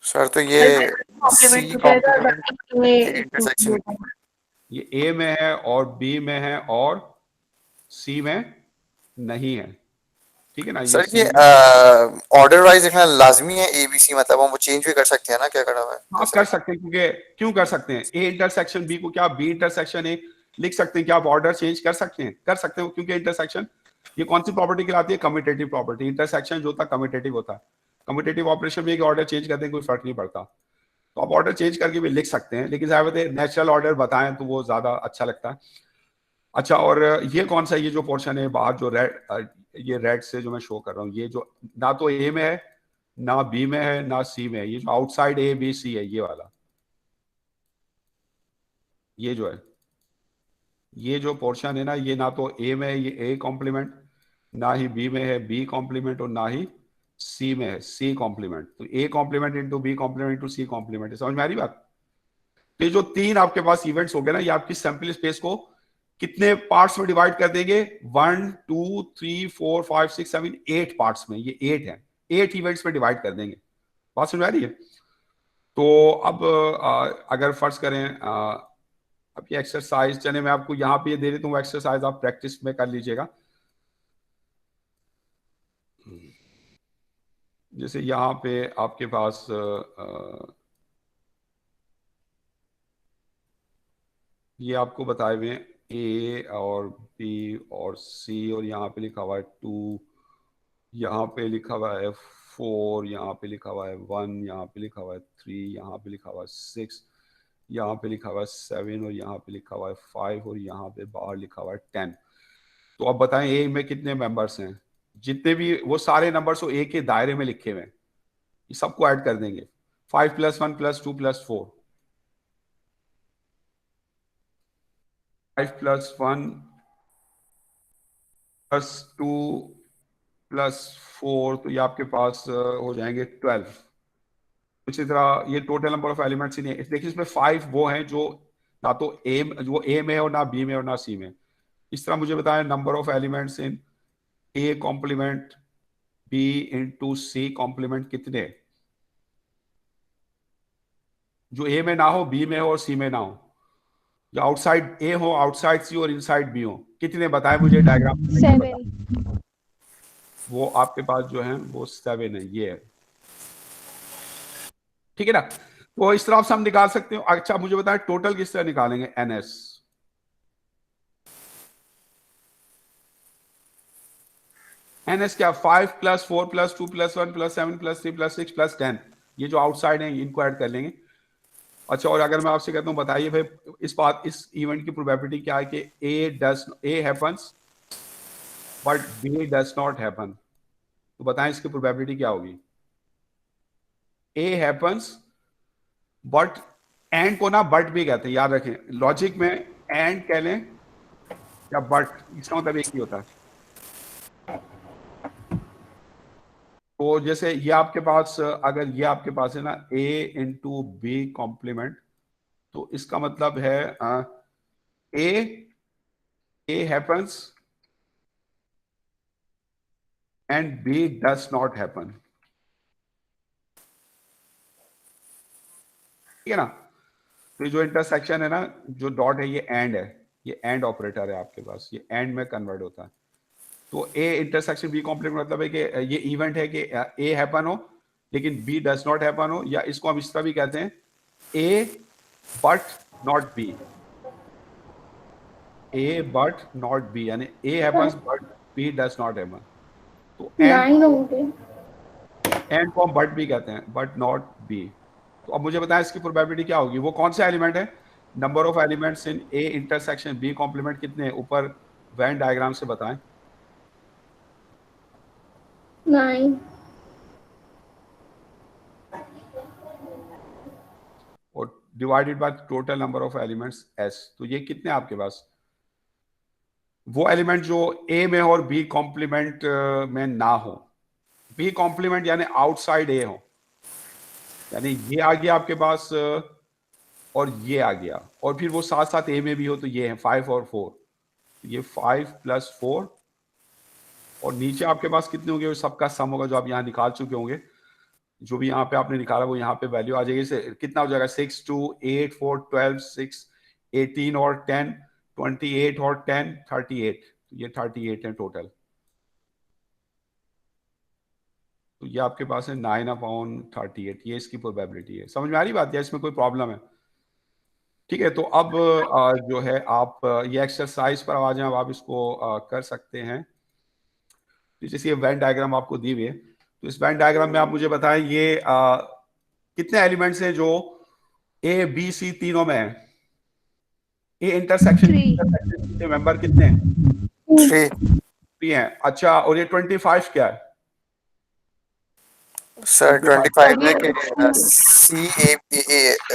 सर तो ये सी कॉम्प्लीमेंट ए इंटरसेक्शन, ये ए में है और बी में है और सी में नहीं है, ठीक है ना। सर ये ऑर्डर वाइज लिखना लाजमी है ए बी सी, मतलब हम वो चेंज भी कर सकते हैं ना, क्या करा हुआ है? आप कर सकते हैं, क्योंकि क्यों कर सकते हैं, ए इंटरसेक्शन बी को क्या बी इंटरसेक्शन ए लिख सकते हैं, क्या आप ऑर्डर चेंज कर सकते हैं? कर सकते हो, क्योंकि इंटरसेक्शन ये कौन सी प्रॉपर्टी कहलाती है? Commutative property. इंटरसेक्शन जो होता है कम्यूटेटिव होता है, कम्यूटेटिव ऑपरेशन में ऑर्डर चेंज करते हैं कोई फर्क नहीं पड़ता, तो आप ऑर्डर चेंज करके भी लिख सकते हैं, लेकिन ज़्यादा नेचुरल ऑर्डर बताएं तो वो ज्यादा अच्छा लगता है। अच्छा, और ये कौन सा, ये जो पोर्शन है बाहर जो रेड, ये रेड से जो मैं शो कर रहा हूँ, ये जो ना तो ए में है ना बी में है ना सी में है, ये जो आउटसाइड ए बी सी है, ये वाला, ये जो है, ये जो पोर्शन है ना, ये ना तो ए में है, ये ए कॉम्प्लीमेंट, ना ही बी में है बी कॉम्प्लीमेंट, और ना ही सी में है सी कॉम्प्लीमेंट। तो A complement into B complement into C complement, समझ में आ रही बात? तो ये जो 3 आपके पास इवेंट्स हो गए ना, ये आपकी सैंपल स्पेस को कितने पार्ट्स में डिवाइड कर देंगे? 1 2 3 4 5 6 7 8 पार्ट्स में, ये 8 है, 8 इवेंट्स में डिवाइड कर देंगे। बात समझ आ रही है? तो अब अगर फर्ज करें अब ये एक्सरसाइज, चले मैं आपको यहाँ पे ये दे देता हूँ एक्सरसाइज, आप प्रैक्टिस में कर लीजिएगा। जैसे यहाँ पे आपके पास ये आपको बताए हुए हैं ए और बी और सी, और यहाँ पे लिखा हुआ है 2, यहाँ पे लिखा हुआ है 4, यहाँ पे लिखा हुआ है 1, यहाँ पे लिखा हुआ है 3, यहाँ पे लिखा हुआ है 6, यहाँ पे लिखा हुआ है 7, और यहाँ पे लिखा हुआ है 5, और यहाँ पे बाहर लिखा हुआ है 10। तो अब बताएं ए में कितने मेंबर्स हैं? जितने भी वो सारे नंबर्स वो ए के दायरे में लिखे हुए हैं, ये सबको ऐड कर देंगे। 5 + 1 + 2 + 4, 5 + 1 + 2 + 4, तो ये आपके पास हो जाएंगे 12। इसी तरह ये टोटल नंबर ऑफ एलिमेंट्स ही नहीं है। देखिए इसमें 5 वो हैं जो ना तो ए में है और ना बी में और ना सी में, इस तरह मुझे बताएं number of elements in A complement B into C complement कितने, जो ए में ना हो, बी में हो और सी में ना हो, जो आउटसाइड ए हो, आउटसाइड सी और इनसाइड बी हो, कितने बताएं मुझे डायग्राम। 7। वो आपके पास जो है वो 7 है, ये है, ठीक है ना। तो इस तरह से हम निकाल सकते हो। अच्छा मुझे बताएं टोटल किस तरह निकालेंगे, एनएस। एनएस क्या, 5 plus 4 plus 2 plus 1 plus 7 plus 3 plus 6 plus 10, ये जो आउटसाइड है इनको ऐड कर लेंगे। अच्छा और अगर मैं आपसे कहता हूं बताइए भाई इस इवेंट की प्रोबेबिलिटी क्या है कि A happens but B does not happen, तो बताएं इसकी प्रोबेबिलिटी क्या होगी। ए हैपन्स बट, एंड को ना बट भी कहते हैं, याद रखें लॉजिक में एंड कह लें या बट, इसका मतलब एक ही होता है। तो जैसे ये आपके पास, अगर ये आपके पास है ना a इंटू बी कॉम्प्लीमेंट, तो इसका मतलब है A happens and B does not happen, ठीक है ना। तो ये जो इंटरसेक्शन है ना, जो डॉट है ये एंड है, ये एंड ऑपरेटर है आपके पास, ये एंड में कन्वर्ट होता है। तो ए इंटरसेक्शन बी कॉम्प्लीमेंट मतलब है कि ये इवेंट है कि ए हैपन हो लेकिन बी डज नॉट हैपन हो, या इसको हम इस तरह भी कहते हैं A but not B, A but not B, यानी A happens but B does not happen. तो एंड को हम बट भी कहते हैं, बट नॉट बी। तो अब मुझे बताएं इसकी प्रोबेबिलिटी क्या होगी, वो कौन सा एलिमेंट है, number of elements in A intersection B complement कितने, ऊपर वेन डायग्राम से बताएं। 9। और divided by total number of elements S, तो ये कितने आपके पास, वो एलिमेंट जो ए में हो और बी कॉम्प्लीमेंट में ना हो। बी कॉम्प्लीमेंट यानी आउटसाइड ए हो, यानी ये आ गया आपके पास और ये आ गया, और फिर वो साथ साथ ए में भी हो, तो ये है 5 और 4, ये 5 प्लस 4, और नीचे आपके पास कितने होंगे, सबका सम होगा जो आप यहाँ निकाल चुके होंगे, जो भी यहाँ पे आपने निकाला वो यहाँ पे वैल्यू आ जाएगी। इसे कितना हो जाएगा, 6 2 8 4 12 6 18 और 10 28 और 10 38, ये 38 है टोटल। तो ये आपके पास है 9/38, ये इसकी प्रोबेबिलिटी है। समझ में आ रही बात है, इसमें कोई प्रॉब्लम है, ठीक है। तो अब जो है आप ये एक्सरसाइज पर आ जाए, अब आप इसको कर सकते हैं। जैसे ये वेन डायग्राम आपको दी हुई है, तो इस वेन डायग्राम में आप मुझे बताएं ये कितने एलिमेंट्स हैं जो ए बी सी तीनों में है। ए इंटरसेक्शन मेंबर कितने हैं, 3 हैं। अच्छा और ये 25 क्या है सर, 25 है कि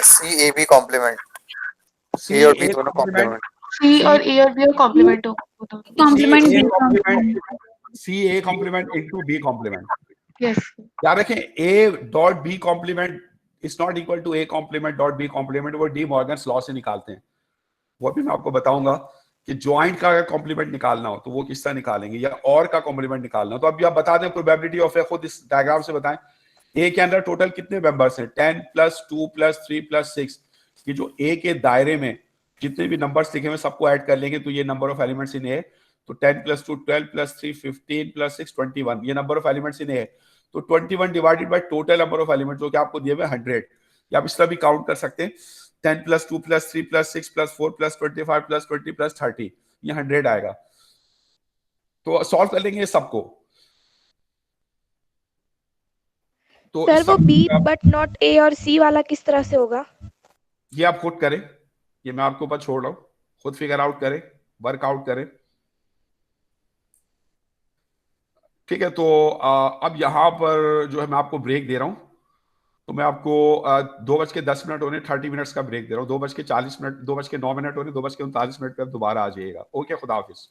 सी ए बी कॉम्प्लीमेंट, सी और बी दोनों कॉम्प्लीमेंट, सी और ए और बी कॉम्प्लीमेंट हो, complement C A complement into B complement. Yes याद रखें A dot B complement is not equal to A complement dot B complement, वो डी मॉर्गन्स लॉ से निकालते हैं। वो भी मैं आपको बताऊंगा कि ज्वाइंट का अगर कॉम्प्लीमेंट निकालना हो तो वो किस तरह निकालेंगे, या और का कॉम्प्लीमेंट निकालना हो। तो अभी आप बता दें प्रोबेबिलिटी ऑफ ए, खुद इस डायग्राम से बताएं ए के अंदर टोटल कितने मेंबर्स हैं, 10 प्लस 2 प्लस 3 प्लस 6। ये जो ए के दायरे में जितने भी नंबर्स लिखे हुए सबको ऐड कर लेंगे तो ये नंबर ऑफ एलिमेंट्स इन ए। तो 10 प्लस 2 12 प्लस 3 15 प्लस 6 21, ये नंबर ऑफ एलिमेंट्स इन ए। तो 21 divided by total number of elements जो कि आपको दिए हुए 100, या आप इस तरह भी काउंट कर सकते हैं 10 plus 2 plus 3 plus 6 plus 4 plus 25 plus 20 plus 30, ये 100 आएगा। तो सॉल्व कर लेंगे सबको। तो सर वो बी बट नॉट ए और सी वाला किस तरह से होगा, ये आप खुद करें, ये मैं आपके ऊपर छोड़ रहा हूं, खुद फिगर आउट करें, वर्कआउट करें, ठीक है। तो अब यहां पर जो है मैं आपको ब्रेक दे रहा हूं, तो मैं आपको 2:10 होने 30 मिनट्स का ब्रेक दे रहा हूँ। 2:40 मिनट 2:09 होने 2:39 पर दोबारा आ जाइएगा। ओके, खुदा हाफिज।